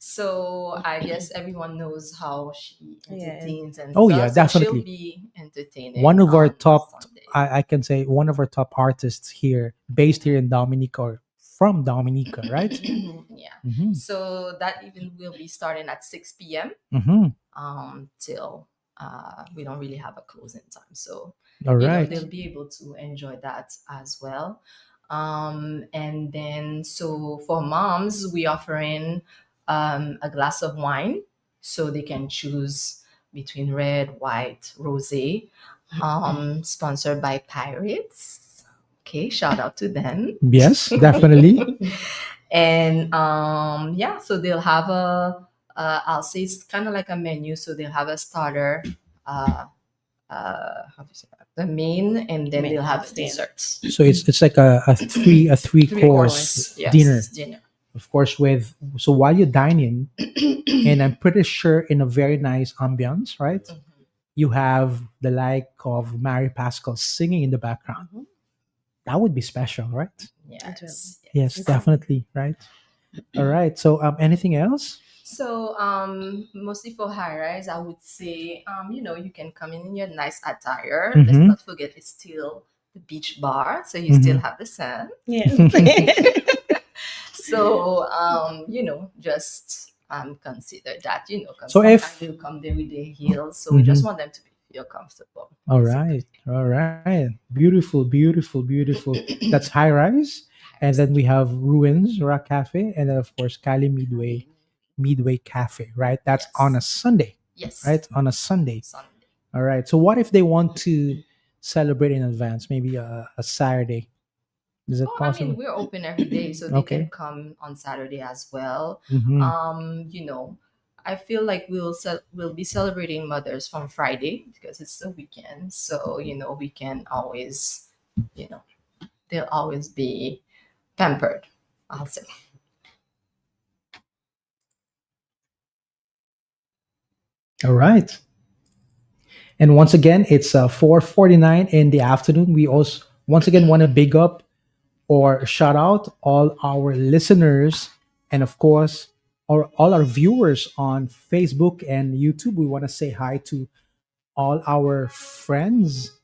[SPEAKER 5] So I guess everyone knows how she entertains and
[SPEAKER 3] Oh,
[SPEAKER 5] stuff.
[SPEAKER 3] yeah,
[SPEAKER 5] So
[SPEAKER 3] definitely.
[SPEAKER 5] she'll be entertaining.
[SPEAKER 3] One of our
[SPEAKER 5] on
[SPEAKER 3] top,
[SPEAKER 5] Sunday.
[SPEAKER 3] I can say, one of our top artists here, based here in Dominica or from Dominica, right?
[SPEAKER 5] Yeah.
[SPEAKER 3] Mhm.
[SPEAKER 5] So that even will be starting at 6 p.m.
[SPEAKER 3] Mhm.
[SPEAKER 5] Till we don't really have a closing time. So
[SPEAKER 3] All right.
[SPEAKER 5] they'll be able to enjoy that as well. And then so for moms, we offering a glass of wine, so they can choose between red, white, rosé. Sponsored by Pirates. Okay, shout out to them.
[SPEAKER 3] Yes, definitely.
[SPEAKER 5] And yeah, so they'll have I'll say it's kind of like a menu. So they'll have a starter, how do you say that? The main, and then they'll have desserts.
[SPEAKER 3] So it's like a three course
[SPEAKER 5] Yes,
[SPEAKER 3] dinner.
[SPEAKER 5] dinner.
[SPEAKER 3] Of course, with so while you dine in, and I'm pretty sure in a very nice ambiance, right? You have the like of Mary Pascal singing in the background. That would be special, right?
[SPEAKER 5] Yes.
[SPEAKER 3] Yes, definitely, right? All right. So, anything else?
[SPEAKER 5] So mostly for high rise, I would say you can come in your nice attire. Let's not forget it's still the beach bar, so you still have the sun.
[SPEAKER 1] Yes.
[SPEAKER 5] So just consider that, 'cause
[SPEAKER 3] So if-
[SPEAKER 5] sometimes they'll come there with their heels, so we just want them to feel comfortable.
[SPEAKER 3] All right, all right, beautiful, beautiful, beautiful. That's high rise, and then we have Ruins Rock Cafe, and then of course Cali Midway Cafe. Right, that's on a Sunday.
[SPEAKER 5] Yes.
[SPEAKER 3] Right, on a Sunday.
[SPEAKER 5] Sunday.
[SPEAKER 3] All right. So what if they want to celebrate in advance? Maybe a Saturday. Is it
[SPEAKER 5] I
[SPEAKER 3] possible?
[SPEAKER 5] mean, we're open every day, so they
[SPEAKER 3] Okay.
[SPEAKER 5] can come on Saturday as well.
[SPEAKER 3] Mhm.
[SPEAKER 5] I feel like we'll be celebrating mothers from Friday because it's the weekend. So we can always, they'll always be pampered, I'll say.
[SPEAKER 3] All right. And once again, it's 4:49 in the afternoon. We also once again want to big up or shout out all our listeners and of course all our viewers on Facebook and YouTube. We want to say hi to all our friends,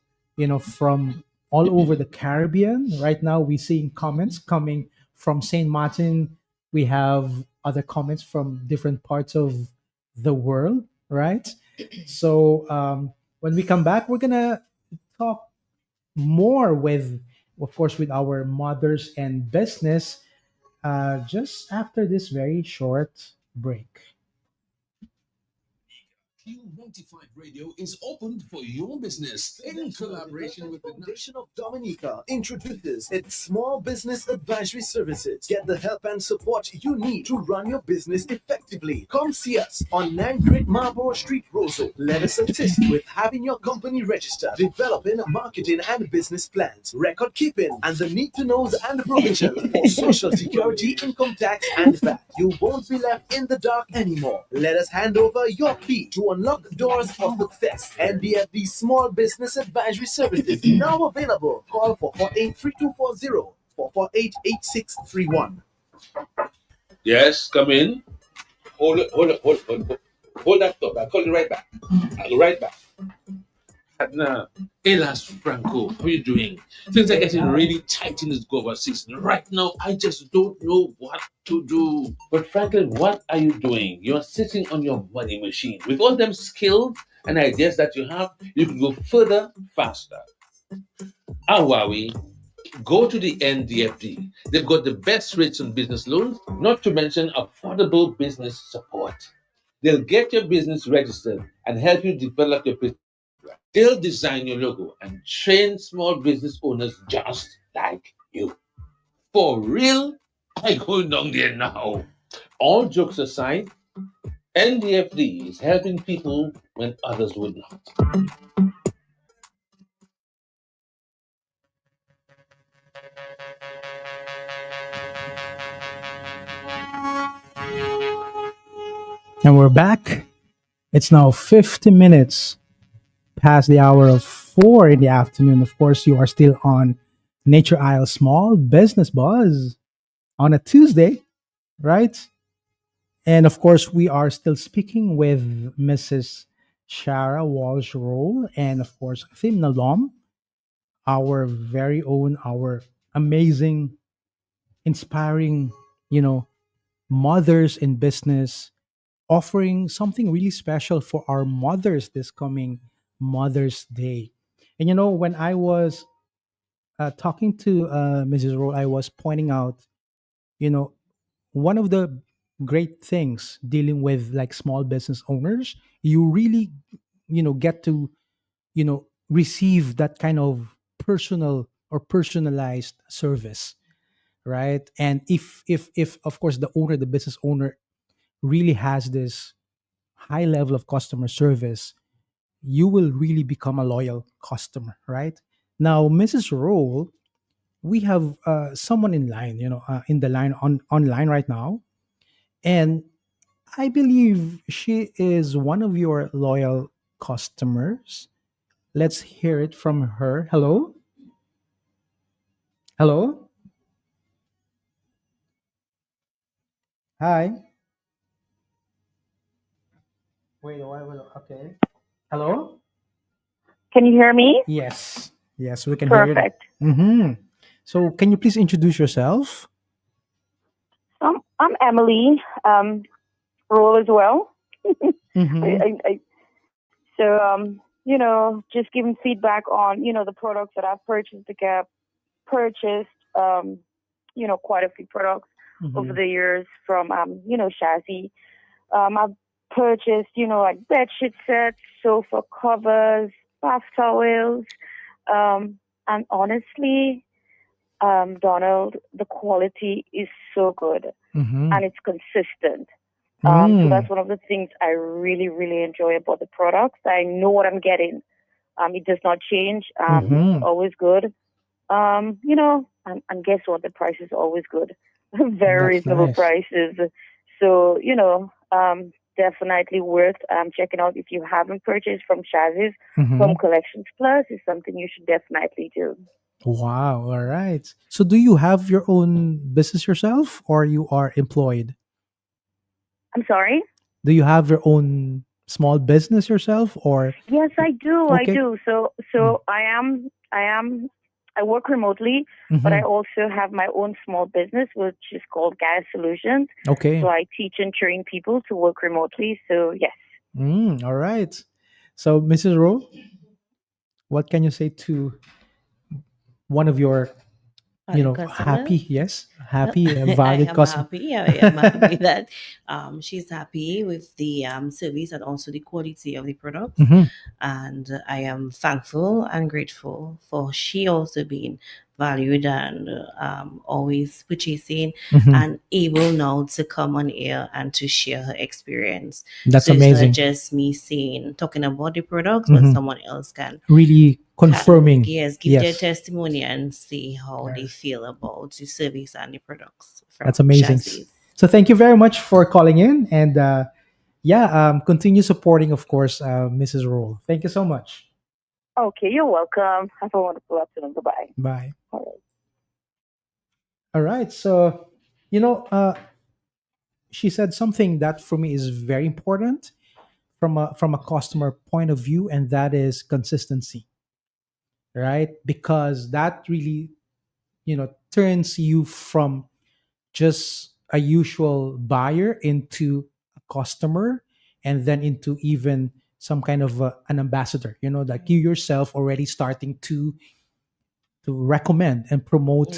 [SPEAKER 3] from all over the Caribbean. Right now, we're seeing comments coming from St. Martin. We have other comments from different parts of the world, right? So when we come back, we're gonna talk more with, of course, with our mothers and business just after this very short break.
[SPEAKER 4] Q95 Radio is open for your business in collaboration with the
[SPEAKER 2] Foundation of Dominica introduces its small business advisory services. Get the help and support you need to run your business effectively. Come see us on 9 Great Marlborough Street, Roseau. Let us assist with having your company registered, developing marketing and business plans, record keeping, and the need to knows and provisions for social security, income tax, and VAT. You won't be left in the dark anymore. Let us hand over your key to unlock doors of success. NDFD Small Business Advisory Services now available. Call for 483240. 448-8631.
[SPEAKER 6] Yes, come in. Hold it, hold it, hold it, hold it. Hold that thought. I'll call you right back. I'll be right back. Now, Elas Franco, how are you doing? Things are getting really tight in this Gova season. Right now, I just don't know what to do. But Franklin, what are you doing? You're sitting on your money machine. With all them skills and ideas that you have, you can go further, faster. Huawei, go to the NDFD. They've got the best rates on business loans, not to mention affordable business support. They'll get your business registered and help you develop your business. They'll design your logo and train small business owners just like you. For real? I go down there now. All jokes aside, NDFD is helping people when others would not.
[SPEAKER 3] And we're back. It's now 50 minutes past the hour of 4 in the afternoon. Of course, you are still on Nature Isle Small Business Buzz on a Tuesday, right? And of course, we are still speaking with Mrs. Shara Walsh Roll and, of course, Thim Nalom, our very own, our amazing, inspiring, you know, mothers in business, offering something really special for our mothers this coming Mother's Day. And when I was talking to Mrs. Roll, I was pointing out, you know, one of the great things dealing with like small business owners, you really, get to, receive that kind of personal or personalized service, right? And if of course the owner, the business owner, really has this high level of customer service, you will really become a loyal customer, right? Now, Mrs. Roll, we have someone in line, in the line on online right now, and I believe she is one of your loyal customers. Let's hear it from her. Hello, hello, hi. Wait, wait, okay. Hello.
[SPEAKER 7] Can you hear me?
[SPEAKER 3] Yes, yes, we can hear you.
[SPEAKER 7] Perfect.
[SPEAKER 3] Mm-hmm. So, can you please introduce yourself?
[SPEAKER 7] I'm Emily. Role as well.
[SPEAKER 3] Mm-hmm.
[SPEAKER 7] I so just giving feedback on the products that I've purchased. Purchased quite a few products over
[SPEAKER 3] Mm-hmm.
[SPEAKER 7] the years from Shazzy. I've purchased like bed sheet sets, sofa covers, bath towels, and honestly, Donald, the quality is so good
[SPEAKER 3] Mm-hmm.
[SPEAKER 7] and it's consistent. So
[SPEAKER 3] Mm.
[SPEAKER 7] that's one of the things I really, really enjoy about the products. I know what I'm getting. It does not change. It's
[SPEAKER 3] Mm-hmm.
[SPEAKER 7] always good. And guess what? The price is always good. Very
[SPEAKER 3] That's
[SPEAKER 7] reasonable
[SPEAKER 3] nice.
[SPEAKER 7] prices. So, definitely worth checking out if you haven't purchased from Shaz's
[SPEAKER 3] Mm-hmm.
[SPEAKER 7] Home Collections Plus is something you should definitely do.
[SPEAKER 3] Wow. All right. So, do you have your own business yourself, or you are employed?
[SPEAKER 7] I'm sorry?
[SPEAKER 3] Do you have your own small business yourself, or
[SPEAKER 7] Yes, I do. I
[SPEAKER 3] okay?
[SPEAKER 7] do. So
[SPEAKER 3] Mm.
[SPEAKER 7] so I work remotely, but I
[SPEAKER 3] Mm-hmm.
[SPEAKER 7] also have my own small business which is called Gaia Solutions.
[SPEAKER 3] Okay.
[SPEAKER 7] So I teach and train people to work remotely. So yes.
[SPEAKER 3] All right. So, Mrs. Rowe, what can you say to one of your,
[SPEAKER 1] Are the customers?
[SPEAKER 3] happy, yes,
[SPEAKER 1] Well,
[SPEAKER 3] happy,
[SPEAKER 1] I
[SPEAKER 3] valued
[SPEAKER 1] am
[SPEAKER 3] customer?
[SPEAKER 1] happy. I am happy that she's happy with the service and also the quality of the products.
[SPEAKER 3] Mm-hmm.
[SPEAKER 1] And I am thankful and grateful for she also being valued and always purchasing
[SPEAKER 3] Mm-hmm.
[SPEAKER 1] and able now to come on air and to share her experience.
[SPEAKER 3] That's
[SPEAKER 1] So it's not
[SPEAKER 3] amazing.
[SPEAKER 1] just me saying, talking about the products, but
[SPEAKER 3] Mm-hmm.
[SPEAKER 1] someone else
[SPEAKER 3] Really
[SPEAKER 1] can,
[SPEAKER 3] confirming.
[SPEAKER 1] yes, give their
[SPEAKER 3] Yes.
[SPEAKER 1] testimony and see how they
[SPEAKER 3] Yes.
[SPEAKER 1] feel about the service and the products
[SPEAKER 3] That's
[SPEAKER 1] from
[SPEAKER 3] amazing.
[SPEAKER 1] Shazzy's.
[SPEAKER 3] So thank you very much for calling in, and yeah, continue supporting, of course, Mrs. Roll. Thank you so much.
[SPEAKER 7] Okay, you're welcome. Have a wonderful afternoon. Bye bye.
[SPEAKER 3] Bye.
[SPEAKER 7] All right.
[SPEAKER 3] All right. So, you know, she said something that for me is very important from a customer point of view, and that is consistency, right? Because that really, turns you from just a usual buyer into a customer, and then into even some kind of an ambassador, like you yourself already starting to recommend and promote,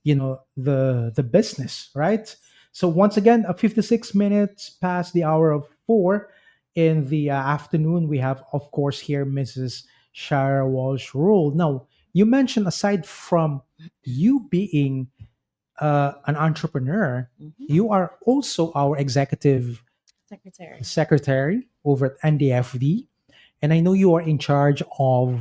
[SPEAKER 1] Yeah.
[SPEAKER 3] the business, right? So once again, 56 minutes past the hour of 4 in the afternoon, we have, of course, here Mrs. Shara Walsh Rule. Now, you mentioned, aside from you being an entrepreneur,
[SPEAKER 1] Hmm.
[SPEAKER 3] you are also our executive
[SPEAKER 1] Secretary.
[SPEAKER 3] secretary over at NDFD, and I know you are in charge of,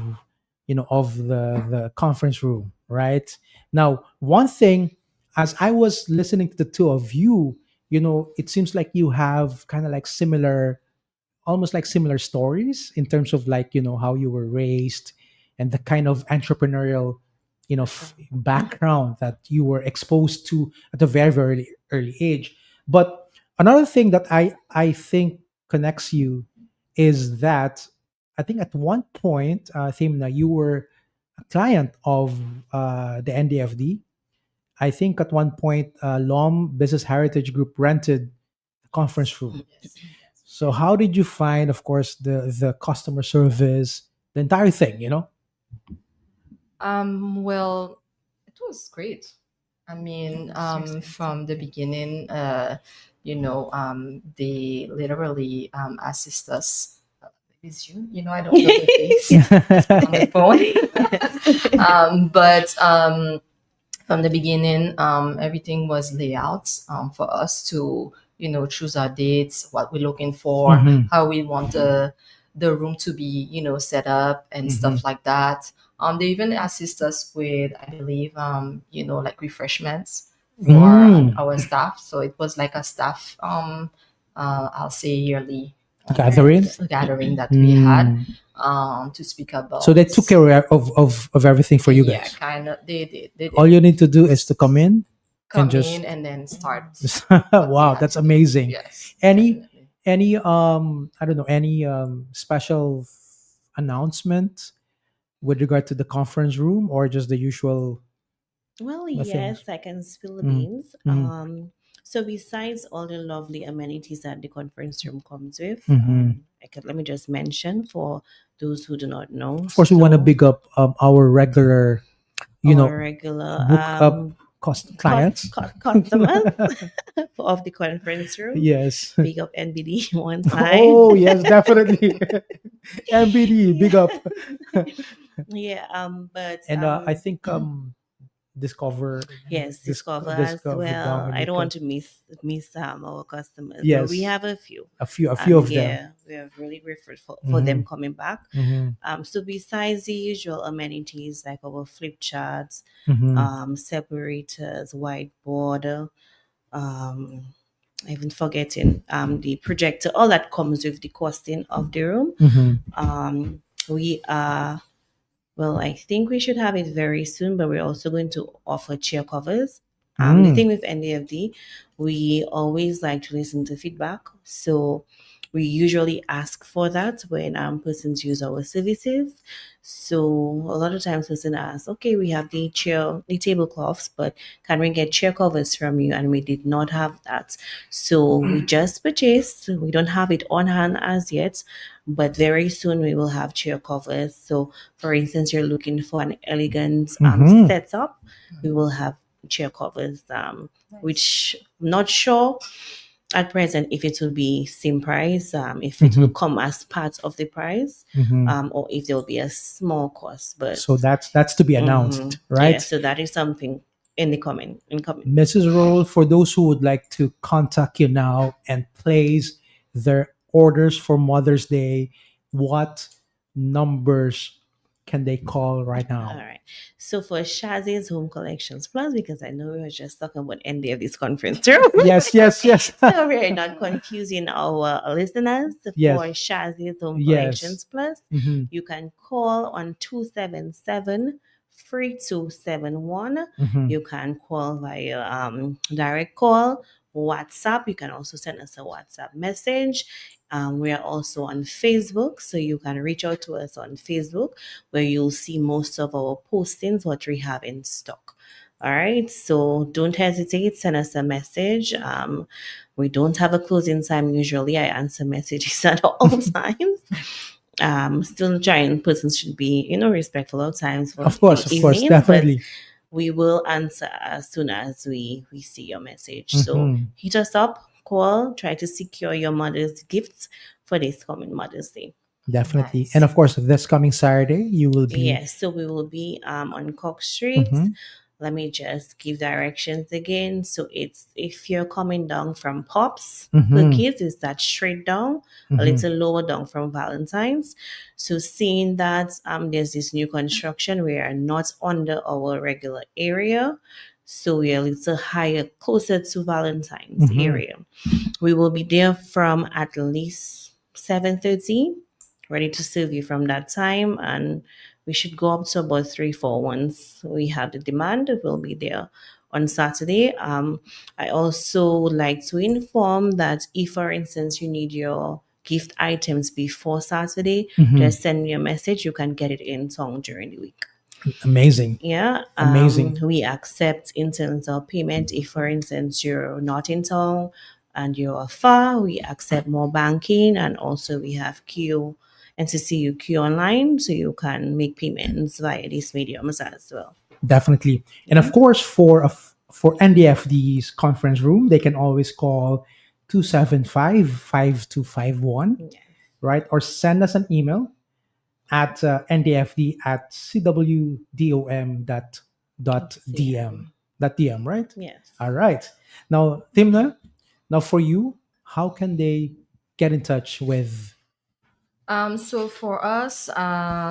[SPEAKER 3] the conference room, right? Now, one thing, as I was listening to the two of you, it seems like you have kind of like similar, almost like similar stories in terms of, like, how you were raised, and the kind of entrepreneurial,
[SPEAKER 1] Background.
[SPEAKER 3] background that you were exposed to at a very, very early age. But another thing that I think connects you is that I think at one point, Thimna, you were a client of the NDFD. I think at one point, LOM Business Heritage Group rented the conference room. So how did you find, of course, the customer service, the entire thing?
[SPEAKER 5] Well, it was great. I mean, from the beginning, they literally assist us. It's you, I don't know the face on the phone. But from the beginning, everything was layout for us to, choose our dates, what we're looking for,
[SPEAKER 3] Mhm.
[SPEAKER 5] how we want the room to be, set up and
[SPEAKER 3] Mhm.
[SPEAKER 5] stuff like that. They even assist us with, I believe, like refreshments for
[SPEAKER 3] Mm.
[SPEAKER 5] our staff. So it was like a staff, I'll say yearly
[SPEAKER 3] Gathering.
[SPEAKER 5] gathering that we had
[SPEAKER 3] Mm.
[SPEAKER 5] to speak
[SPEAKER 3] So
[SPEAKER 5] about.
[SPEAKER 3] they took care of everything for you
[SPEAKER 5] Yeah,
[SPEAKER 3] guys.
[SPEAKER 5] kind of. They did. They
[SPEAKER 3] All
[SPEAKER 5] did.
[SPEAKER 3] you need to do is to come in and
[SPEAKER 5] Come in
[SPEAKER 3] just
[SPEAKER 5] and then start what we
[SPEAKER 3] wow,
[SPEAKER 5] had
[SPEAKER 3] that's
[SPEAKER 5] to do.
[SPEAKER 3] amazing.
[SPEAKER 5] Yes,
[SPEAKER 3] Any
[SPEAKER 5] definitely.
[SPEAKER 3] I don't know, any special announcement with regard to the conference room, or just the usual
[SPEAKER 1] Well,
[SPEAKER 3] things?
[SPEAKER 1] yes, I can spill the
[SPEAKER 3] Mm.
[SPEAKER 1] beans.
[SPEAKER 3] Mm.
[SPEAKER 1] So besides all the lovely amenities that the conference room comes with,
[SPEAKER 3] Mhm.
[SPEAKER 1] let me just mention for those who do not know.
[SPEAKER 3] Of course, we want to
[SPEAKER 1] So
[SPEAKER 3] big up our regular, you know,
[SPEAKER 1] our regular
[SPEAKER 3] book up clients.
[SPEAKER 1] customers of the conference room,
[SPEAKER 3] Yes.
[SPEAKER 1] big up NBD one time.
[SPEAKER 3] Oh, yes, definitely. MBD, big
[SPEAKER 1] Yeah,
[SPEAKER 3] up.
[SPEAKER 1] yeah. But
[SPEAKER 3] And I think Discover,
[SPEAKER 1] yes, Discover as
[SPEAKER 3] Discover
[SPEAKER 1] well. I don't want
[SPEAKER 3] Dominica.
[SPEAKER 1] to miss our customers. So we
[SPEAKER 3] Yes,
[SPEAKER 1] have a few.
[SPEAKER 3] a few of them.
[SPEAKER 1] Yeah, we are really grateful for
[SPEAKER 3] Hmm.
[SPEAKER 1] them coming back.
[SPEAKER 3] Hmm.
[SPEAKER 1] So besides the usual amenities like our flip charts,
[SPEAKER 3] Hmm.
[SPEAKER 1] separators, whiteboard, um, even forgetting the projector, all that comes with the costing of the room.
[SPEAKER 3] Hmm.
[SPEAKER 1] We are well, I think we should have it very soon, but we're also going to offer chair covers. The
[SPEAKER 3] Mm.
[SPEAKER 1] thing with NDFD, we always like to listen to feedback. So we usually ask for that when persons use our services. So a lot of times person asks, okay, we have the tablecloths, but can we get chair covers from you? And we did not have that. So we just purchased. We don't have it on hand as yet, but very soon we will have chair covers. So for instance, you're looking for an elegant
[SPEAKER 3] Hmm.
[SPEAKER 1] setup, we will have chair covers, which I'm not sure at present if it will be same price, if it will
[SPEAKER 3] Hmm.
[SPEAKER 1] come as part of the price,
[SPEAKER 3] Hmm.
[SPEAKER 1] or if there will be a small cost. But
[SPEAKER 3] So that's to be
[SPEAKER 1] mhm,
[SPEAKER 3] announced,
[SPEAKER 1] yeah,
[SPEAKER 3] right?
[SPEAKER 1] so that is something in the coming in coming.
[SPEAKER 3] Mrs. Roll, for those who would like to contact you now and place their orders for Mother's Day, what numbers can they call right
[SPEAKER 1] All
[SPEAKER 3] now?
[SPEAKER 1] right. So for Shazzy's Home Collections Plus, because I know we were just talking about end of this conference room.
[SPEAKER 3] Yes, yes, yes.
[SPEAKER 1] So we're not confusing our listeners. For
[SPEAKER 3] Yes,
[SPEAKER 1] Shazzy's Home
[SPEAKER 3] yes.
[SPEAKER 1] Collections Plus,
[SPEAKER 3] Hmm.
[SPEAKER 1] you can call on 277 3271.
[SPEAKER 3] Mm-hmm.
[SPEAKER 1] You can call via direct call, WhatsApp. You can also send us a WhatsApp message. We are also on Facebook, so you can reach out to us on Facebook, where you'll see most of our postings, what we have in stock. All right, so don't hesitate, send us a message. We don't have a closing time usually. I answer messages at all times. Still trying, persons should be, respectful of times for
[SPEAKER 3] Of course,
[SPEAKER 1] evenings, but
[SPEAKER 3] definitely.
[SPEAKER 1] we will answer as soon as we see your message. So
[SPEAKER 3] Mm-hmm.
[SPEAKER 1] hit us up, call, try to secure your mother's gifts for this coming Mother's Day.
[SPEAKER 3] Definitely. And
[SPEAKER 5] Nice.
[SPEAKER 3] of course, this coming Saturday, you will be.
[SPEAKER 1] Yes, so we will be on Cook Street.
[SPEAKER 3] Mm-hmm.
[SPEAKER 1] Let me just give directions again. So it's, if you're coming down from Pops,
[SPEAKER 3] Mm-hmm.
[SPEAKER 1] Cookies is that straight down, a
[SPEAKER 3] Mm-hmm.
[SPEAKER 1] little lower down from Valentine's. So seeing that there's this new construction, we are not under our regular area. So we are a little higher, closer to Valentine's
[SPEAKER 3] Mm-hmm.
[SPEAKER 1] area. We will be there from at least 7:30, ready to serve you from that time, and we should go up to about 3 4 once we have the demand. We'll be there on Saturday. I also would like to inform that if, for instance, you need your gift items before Saturday,
[SPEAKER 3] Mm-hmm.
[SPEAKER 1] just send me a message. You can get it in town during the week.
[SPEAKER 3] Amazing.
[SPEAKER 1] Yeah,
[SPEAKER 3] Amazing.
[SPEAKER 1] we accept in terms of payment. If, for instance, you're not in town and you're far, we accept more banking, and also we have Q NCCU Q online, so you can make payments via these mediums as well.
[SPEAKER 3] Definitely. And of
[SPEAKER 1] Yeah.
[SPEAKER 3] course, for NDFD's conference room, they can always call 275-5251,
[SPEAKER 1] Yeah.
[SPEAKER 3] right? Or send us an email at ndfd at cwdom dot dm.
[SPEAKER 1] CM.
[SPEAKER 3] Dot dm, right?
[SPEAKER 1] Yes.
[SPEAKER 3] All right. Now, Timna, now for you, how can they get in touch with?
[SPEAKER 5] So for us,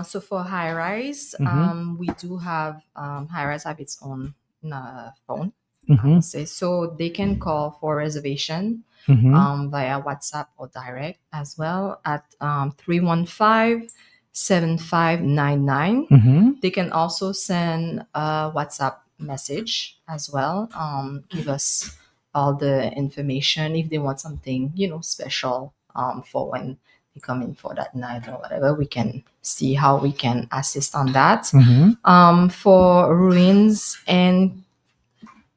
[SPEAKER 5] so for high rise,
[SPEAKER 3] Mm-hmm.
[SPEAKER 5] we do have high rise have its own phone, I
[SPEAKER 3] Mm-hmm.
[SPEAKER 5] would say. So they can call for reservation
[SPEAKER 3] Mm-hmm.
[SPEAKER 5] via WhatsApp or direct as well at 315
[SPEAKER 3] Mm-hmm.
[SPEAKER 5] They can also send a WhatsApp message as well. Give us all the information if they want something, special for when they come in for that night or whatever. We can see how we can assist on that.
[SPEAKER 3] Mm-hmm.
[SPEAKER 5] For ruins and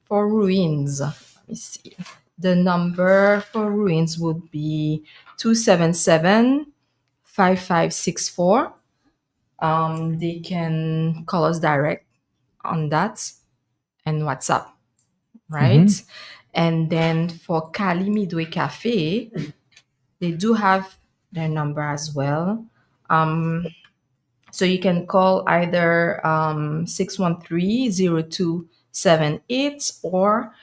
[SPEAKER 5] for ruins, let me see. The number for ruins would be 277-5564. They can call us direct on that and WhatsApp, right?
[SPEAKER 3] Mm-hmm.
[SPEAKER 5] And then for Cali Midway Cafe, they do have their number as well. So you can call either 613-0278, or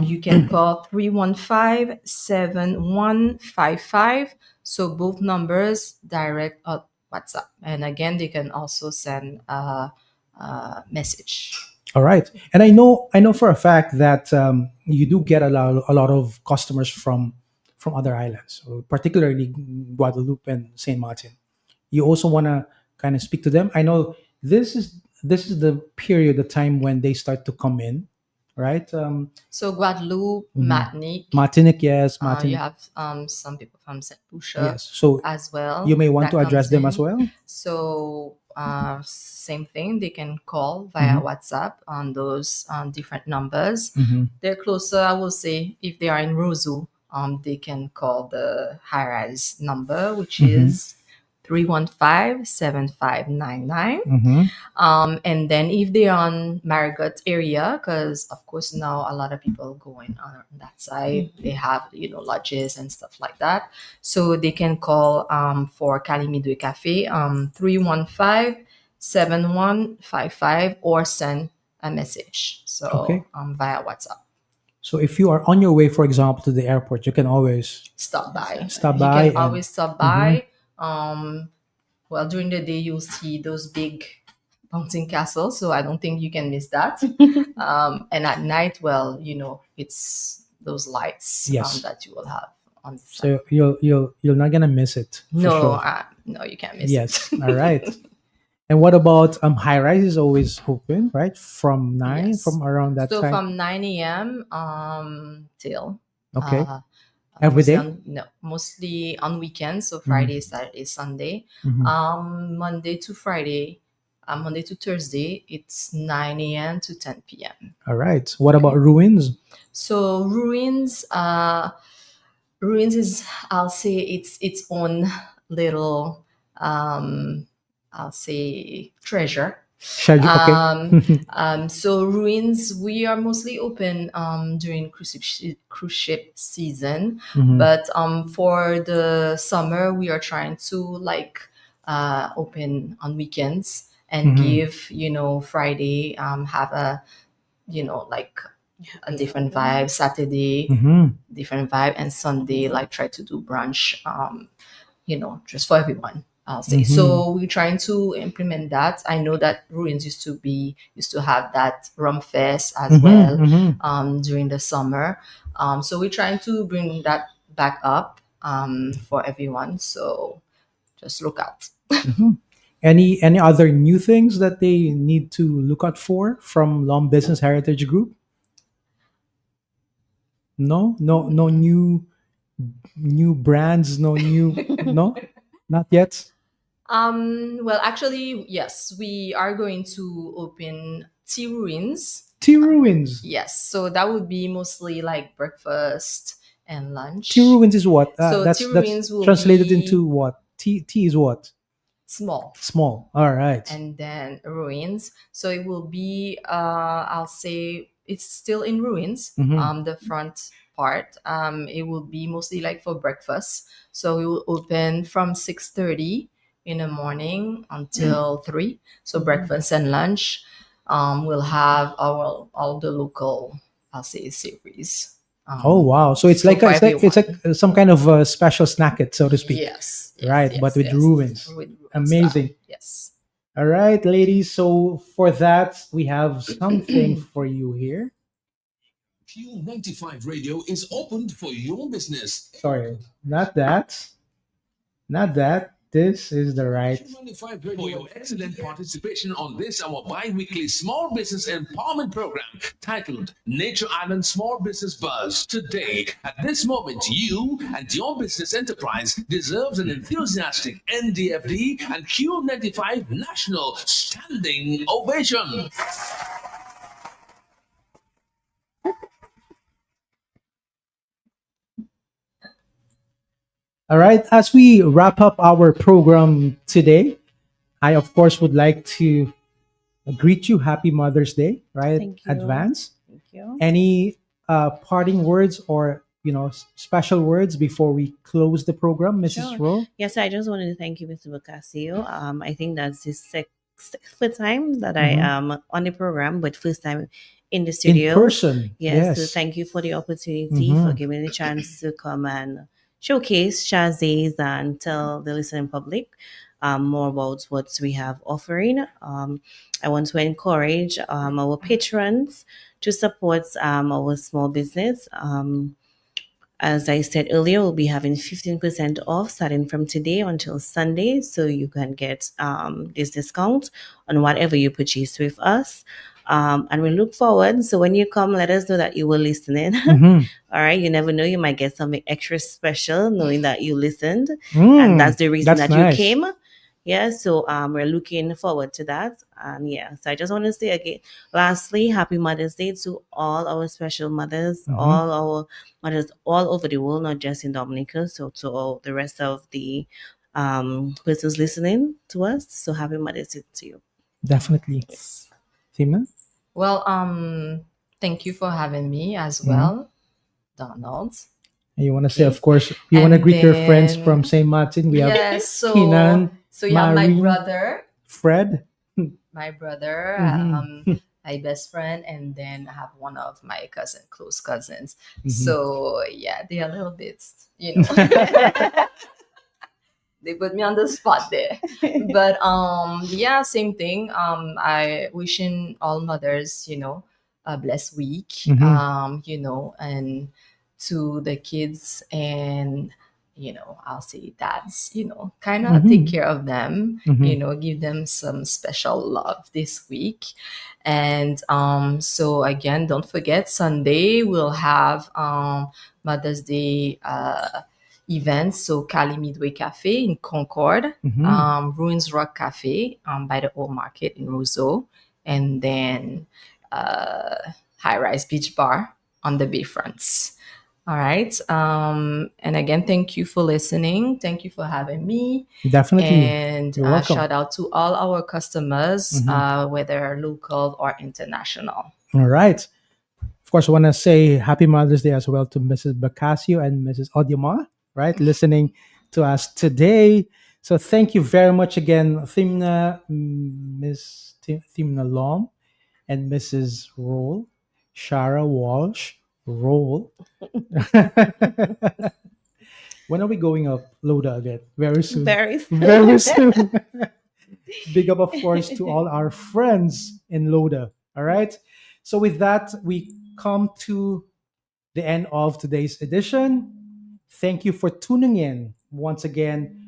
[SPEAKER 5] you can call 315-7155. So both numbers direct on WhatsApp. And again, they can also send a message.
[SPEAKER 3] All right, and I know for a fact that you do get a lot of customers from other islands, so particularly Guadeloupe and Saint Martin. You also want to kind of speak to them. I know this is the period, the time when they start to come in, right?
[SPEAKER 5] So Guadeloupe,
[SPEAKER 3] Mhm.
[SPEAKER 5] Martinique,
[SPEAKER 3] Martinique, yes,
[SPEAKER 5] you
[SPEAKER 3] Martinique,
[SPEAKER 5] have some people from Saint Lucia
[SPEAKER 3] yes. So
[SPEAKER 5] as well
[SPEAKER 3] you may want
[SPEAKER 5] that
[SPEAKER 3] to address
[SPEAKER 5] comes
[SPEAKER 3] them as
[SPEAKER 5] in.
[SPEAKER 3] well.
[SPEAKER 5] So same thing, they can call via
[SPEAKER 3] Mhm.
[SPEAKER 5] WhatsApp on those different numbers.
[SPEAKER 3] Mm-hmm.
[SPEAKER 5] They're closer, I will say, if they are in Roseau, they can call the high rise number, which
[SPEAKER 3] Mm-hmm.
[SPEAKER 5] is 315-7599.
[SPEAKER 3] Mm-hmm.
[SPEAKER 5] And then if they're on Marigot area, because of course now a lot of people going on that side, they have lodges and stuff like that. So they can call for Cali Midway Cafe 315-7155, or send a message. So
[SPEAKER 3] Okay.
[SPEAKER 5] via WhatsApp.
[SPEAKER 3] So if you are on your way, for example, to the airport, you can always
[SPEAKER 5] Stop by.
[SPEAKER 3] stop
[SPEAKER 5] You
[SPEAKER 3] by
[SPEAKER 5] can
[SPEAKER 3] and.
[SPEAKER 5] always stop
[SPEAKER 3] Mhm.
[SPEAKER 5] by. Well, during the day you'll see those big bouncing castles, so I don't think you can miss that. And at night, well, it's those lights
[SPEAKER 3] Yes.
[SPEAKER 5] that you will have on the side.
[SPEAKER 3] So you're not gonna miss it for
[SPEAKER 5] No,
[SPEAKER 3] sure.
[SPEAKER 5] no, you can't miss
[SPEAKER 3] Yes.
[SPEAKER 5] it.
[SPEAKER 3] All right. And what about high rise is always open, right? From nine,
[SPEAKER 5] Yes.
[SPEAKER 3] from around that
[SPEAKER 5] So
[SPEAKER 3] time.
[SPEAKER 5] from 9 a.m. till
[SPEAKER 3] Okay.
[SPEAKER 5] uh,
[SPEAKER 3] Every
[SPEAKER 5] mostly
[SPEAKER 3] day.
[SPEAKER 5] on no mostly on weekends. So
[SPEAKER 3] Mhm.
[SPEAKER 5] Friday, Saturday, Sunday.
[SPEAKER 3] Mhm.
[SPEAKER 5] Monday to Friday, Monday to Thursday, it's 9 a.m. to 10 p.m.
[SPEAKER 3] All right. What about
[SPEAKER 5] Okay.
[SPEAKER 3] ruins?
[SPEAKER 5] So ruins is, I'll say, its own little, um, I'll say, treasure.
[SPEAKER 3] Schedule. Okay.
[SPEAKER 5] So ruins, we are mostly open during cruise ship season,
[SPEAKER 3] Mhm.
[SPEAKER 5] but for the summer we are trying to like open on weekends and
[SPEAKER 3] Mhm.
[SPEAKER 5] give Friday have a like a
[SPEAKER 1] Happy
[SPEAKER 5] different
[SPEAKER 1] hour.
[SPEAKER 5] vibe. Saturday,
[SPEAKER 3] Mhm.
[SPEAKER 5] different vibe, and Sunday, like try to do brunch. Just for everyone. I'll say.
[SPEAKER 3] Mhm.
[SPEAKER 5] So we're trying to implement that. I know that Ruins used to have that rum fest as
[SPEAKER 3] Mhm.
[SPEAKER 5] well
[SPEAKER 3] Mhm.
[SPEAKER 5] during the summer. So we're trying to bring that back up for everyone. So just look out.
[SPEAKER 3] Mhm. Any other new things that they need to look out for from Long Business Heritage Group? No, no new brands, no new, no, not yet.
[SPEAKER 5] Well, actually, yes, we are going to open tea ruins.
[SPEAKER 3] Tea ruins.
[SPEAKER 5] Yes, so that would be mostly like breakfast and
[SPEAKER 3] Tea
[SPEAKER 5] lunch.
[SPEAKER 3] ruins is what?
[SPEAKER 5] So tea
[SPEAKER 3] That's
[SPEAKER 5] ruins will
[SPEAKER 3] translated into
[SPEAKER 5] be
[SPEAKER 3] what? Tea is what?
[SPEAKER 5] small,
[SPEAKER 3] Small. All right.
[SPEAKER 5] and then ruins. So it will be, I'll say, it's still in ruins.
[SPEAKER 3] Mm-hmm.
[SPEAKER 5] The front part, it will be mostly like for breakfast. So we will open from 6:30 in the morning until 3. So breakfast and lunch. We'll have our all the local, I'll say, savories.
[SPEAKER 3] Oh wow! So it's
[SPEAKER 5] So
[SPEAKER 3] like
[SPEAKER 5] for
[SPEAKER 3] it's like
[SPEAKER 5] everyone.
[SPEAKER 3] some kind of special snack, it so to speak,
[SPEAKER 5] Yes, yes,
[SPEAKER 3] right? But
[SPEAKER 5] yes,
[SPEAKER 3] with
[SPEAKER 5] yes.
[SPEAKER 3] ruins.
[SPEAKER 5] With ruin style.
[SPEAKER 3] Amazing.
[SPEAKER 5] Yes.
[SPEAKER 3] All right, ladies. So for that, we have something for you here.
[SPEAKER 4] Q95 Radio is opened for your business.
[SPEAKER 3] Sorry, not that. Not that. This is the right.
[SPEAKER 4] Q95 Radio for your excellent participation on this our bi-weekly small business empowerment program titled Nature Island Small Business Buzz. Today, at this moment, you and your business enterprise deserves an enthusiastic NDFD and Q95 national standing ovation.
[SPEAKER 3] All right. As we wrap up our program today, I of course would like to greet you. Happy Mother's Day, right?
[SPEAKER 1] Thank you.
[SPEAKER 3] Advance.
[SPEAKER 1] Thank you.
[SPEAKER 3] Any parting words or special words before we close the program, Mrs.
[SPEAKER 1] Sure.
[SPEAKER 3] Rowe?
[SPEAKER 1] Yes, I just wanted to thank you, Mr. Bocasio. I think that's the sixth time that I
[SPEAKER 3] Hmm.
[SPEAKER 1] am on the program, but first time in the
[SPEAKER 3] In
[SPEAKER 1] studio.
[SPEAKER 3] person,
[SPEAKER 1] Yes, so
[SPEAKER 3] yes.
[SPEAKER 1] thank you for the opportunity, for
[SPEAKER 3] Hmm.
[SPEAKER 1] giving me the chance to come and showcase Shazzy's and tell the listening public more about what we have offering. I want to encourage our patrons to support our small business. As I said earlier, we'll be having 15% off starting from today until Sunday. So you can get this discount on whatever you purchase with us. And we look forward. So when you come, let us know that you were listening.
[SPEAKER 3] Hmm.
[SPEAKER 1] All right. You never know. You might get something extra special knowing that you listened. And that's
[SPEAKER 3] Mm,
[SPEAKER 1] the reason
[SPEAKER 3] that's
[SPEAKER 1] that you
[SPEAKER 3] nice.
[SPEAKER 1] came. Yeah. So we're looking forward to that. And yeah. So I just want to say again, lastly, happy Mother's Day to all our special mothers,
[SPEAKER 3] Hmm.
[SPEAKER 1] all our mothers all over the world, not just in Dominica. So to all the rest of the persons listening to us. So happy Mother's Day to you.
[SPEAKER 3] Definitely. Tina?
[SPEAKER 5] Well, thank you for having me as
[SPEAKER 3] Hmm.
[SPEAKER 5] well, Donald.
[SPEAKER 3] You want to say,
[SPEAKER 5] Okay.
[SPEAKER 3] of course, you want to
[SPEAKER 5] And
[SPEAKER 3] greet your friends from
[SPEAKER 5] then
[SPEAKER 3] St. Martin. We have
[SPEAKER 5] yes, so
[SPEAKER 3] Keenan,
[SPEAKER 5] so you have
[SPEAKER 3] Maureen, Fred.
[SPEAKER 5] my brother,
[SPEAKER 3] Hmm.
[SPEAKER 5] my best friend, and then I have one of my close cousins.
[SPEAKER 3] Hmm.
[SPEAKER 5] So yeah, they are a little bit, you know. They put me on the spot there. But yeah, same thing. I wishing all mothers, a blessed week.
[SPEAKER 3] Hmm.
[SPEAKER 5] And to the kids, and I'll say that's, kind of take
[SPEAKER 3] Mm-hmm.
[SPEAKER 5] care of them,
[SPEAKER 3] Mm-hmm.
[SPEAKER 5] give them some special love this week. And so again, don't forget, Sunday we'll have Mother's Day events. So Cali Midway Cafe in Concord,
[SPEAKER 3] Mm-hmm.
[SPEAKER 5] Ruins Rock Cafe by the Old Market in Roseau, and then uh, High Rise Beach Bar on the Bayfronts. All right. And again, thank you for listening. Thank you for having me.
[SPEAKER 3] Definitely.
[SPEAKER 5] And
[SPEAKER 3] You're welcome.
[SPEAKER 5] shout out to all our customers,
[SPEAKER 3] Mm-hmm.
[SPEAKER 5] whether local or international.
[SPEAKER 3] All right. Of course, I want to say Happy Mother's Day as well to Mrs. Bacasio and Mrs. Odioma, right, listening to us today. So thank you very much again, Thimna, Miss Thimna Lom, and Mrs. Roll, Shara Walsh, Roll. When are we going up, Loda, again? Very soon.
[SPEAKER 1] Very
[SPEAKER 3] Very soon. Big up, of course, to all our friends in Loda. All right. So with that, we come to the end of today's edition. Thank you for tuning in once again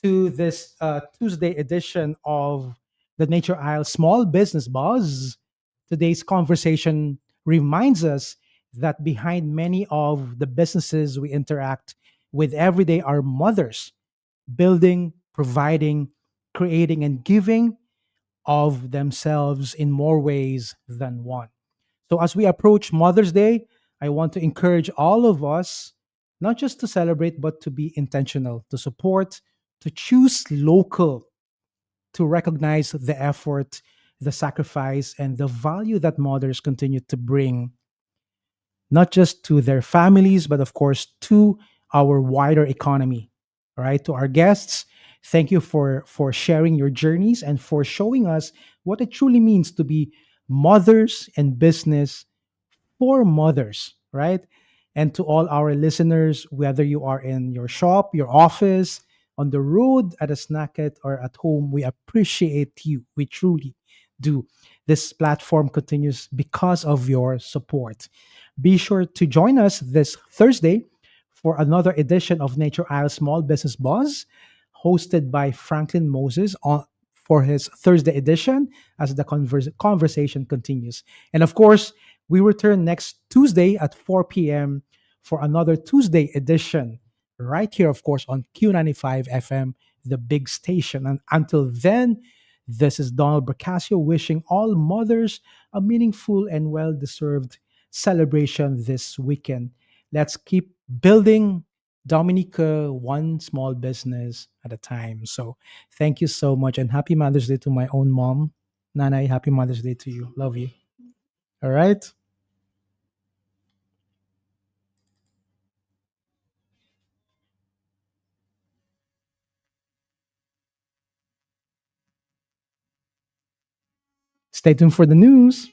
[SPEAKER 3] to this Tuesday edition of the Nature Isle Small Business Buzz. Today's conversation reminds us that behind many of the businesses we interact with every day are mothers building, providing, creating, and giving of themselves in more ways than one. So, as we approach Mother's Day, I want to encourage all of us not just to celebrate, but to be intentional, to support, to choose local, to recognize the effort, the sacrifice, and the value that mothers continue to bring not just to their families, but of course to our wider economy. All right, to our guests, thank you for sharing your journeys and for showing us what it truly means to be mothers and business for mothers, right? And to all our listeners, whether you are in your shop, your office, on the road, at a snacket, or at home, we appreciate you. We truly do. This platform continues because of your support. Be sure to join us this Thursday for another edition of Nature Isle Small Business Buzz, hosted by Franklin Moses for his Thursday edition as the conversation continues. And of course, we return next Tuesday at 4 p.m. for another Tuesday edition, right here, of course, on Q95 FM, the big station. And until then, this is Donald Bracasio wishing all mothers a meaningful and well deserved celebration this weekend. Let's keep building Dominica one small business at a time. So thank you so much and happy Mother's Day to my own mom. Nanay, happy Mother's Day to you. Love you. All right. Stay tuned for the news.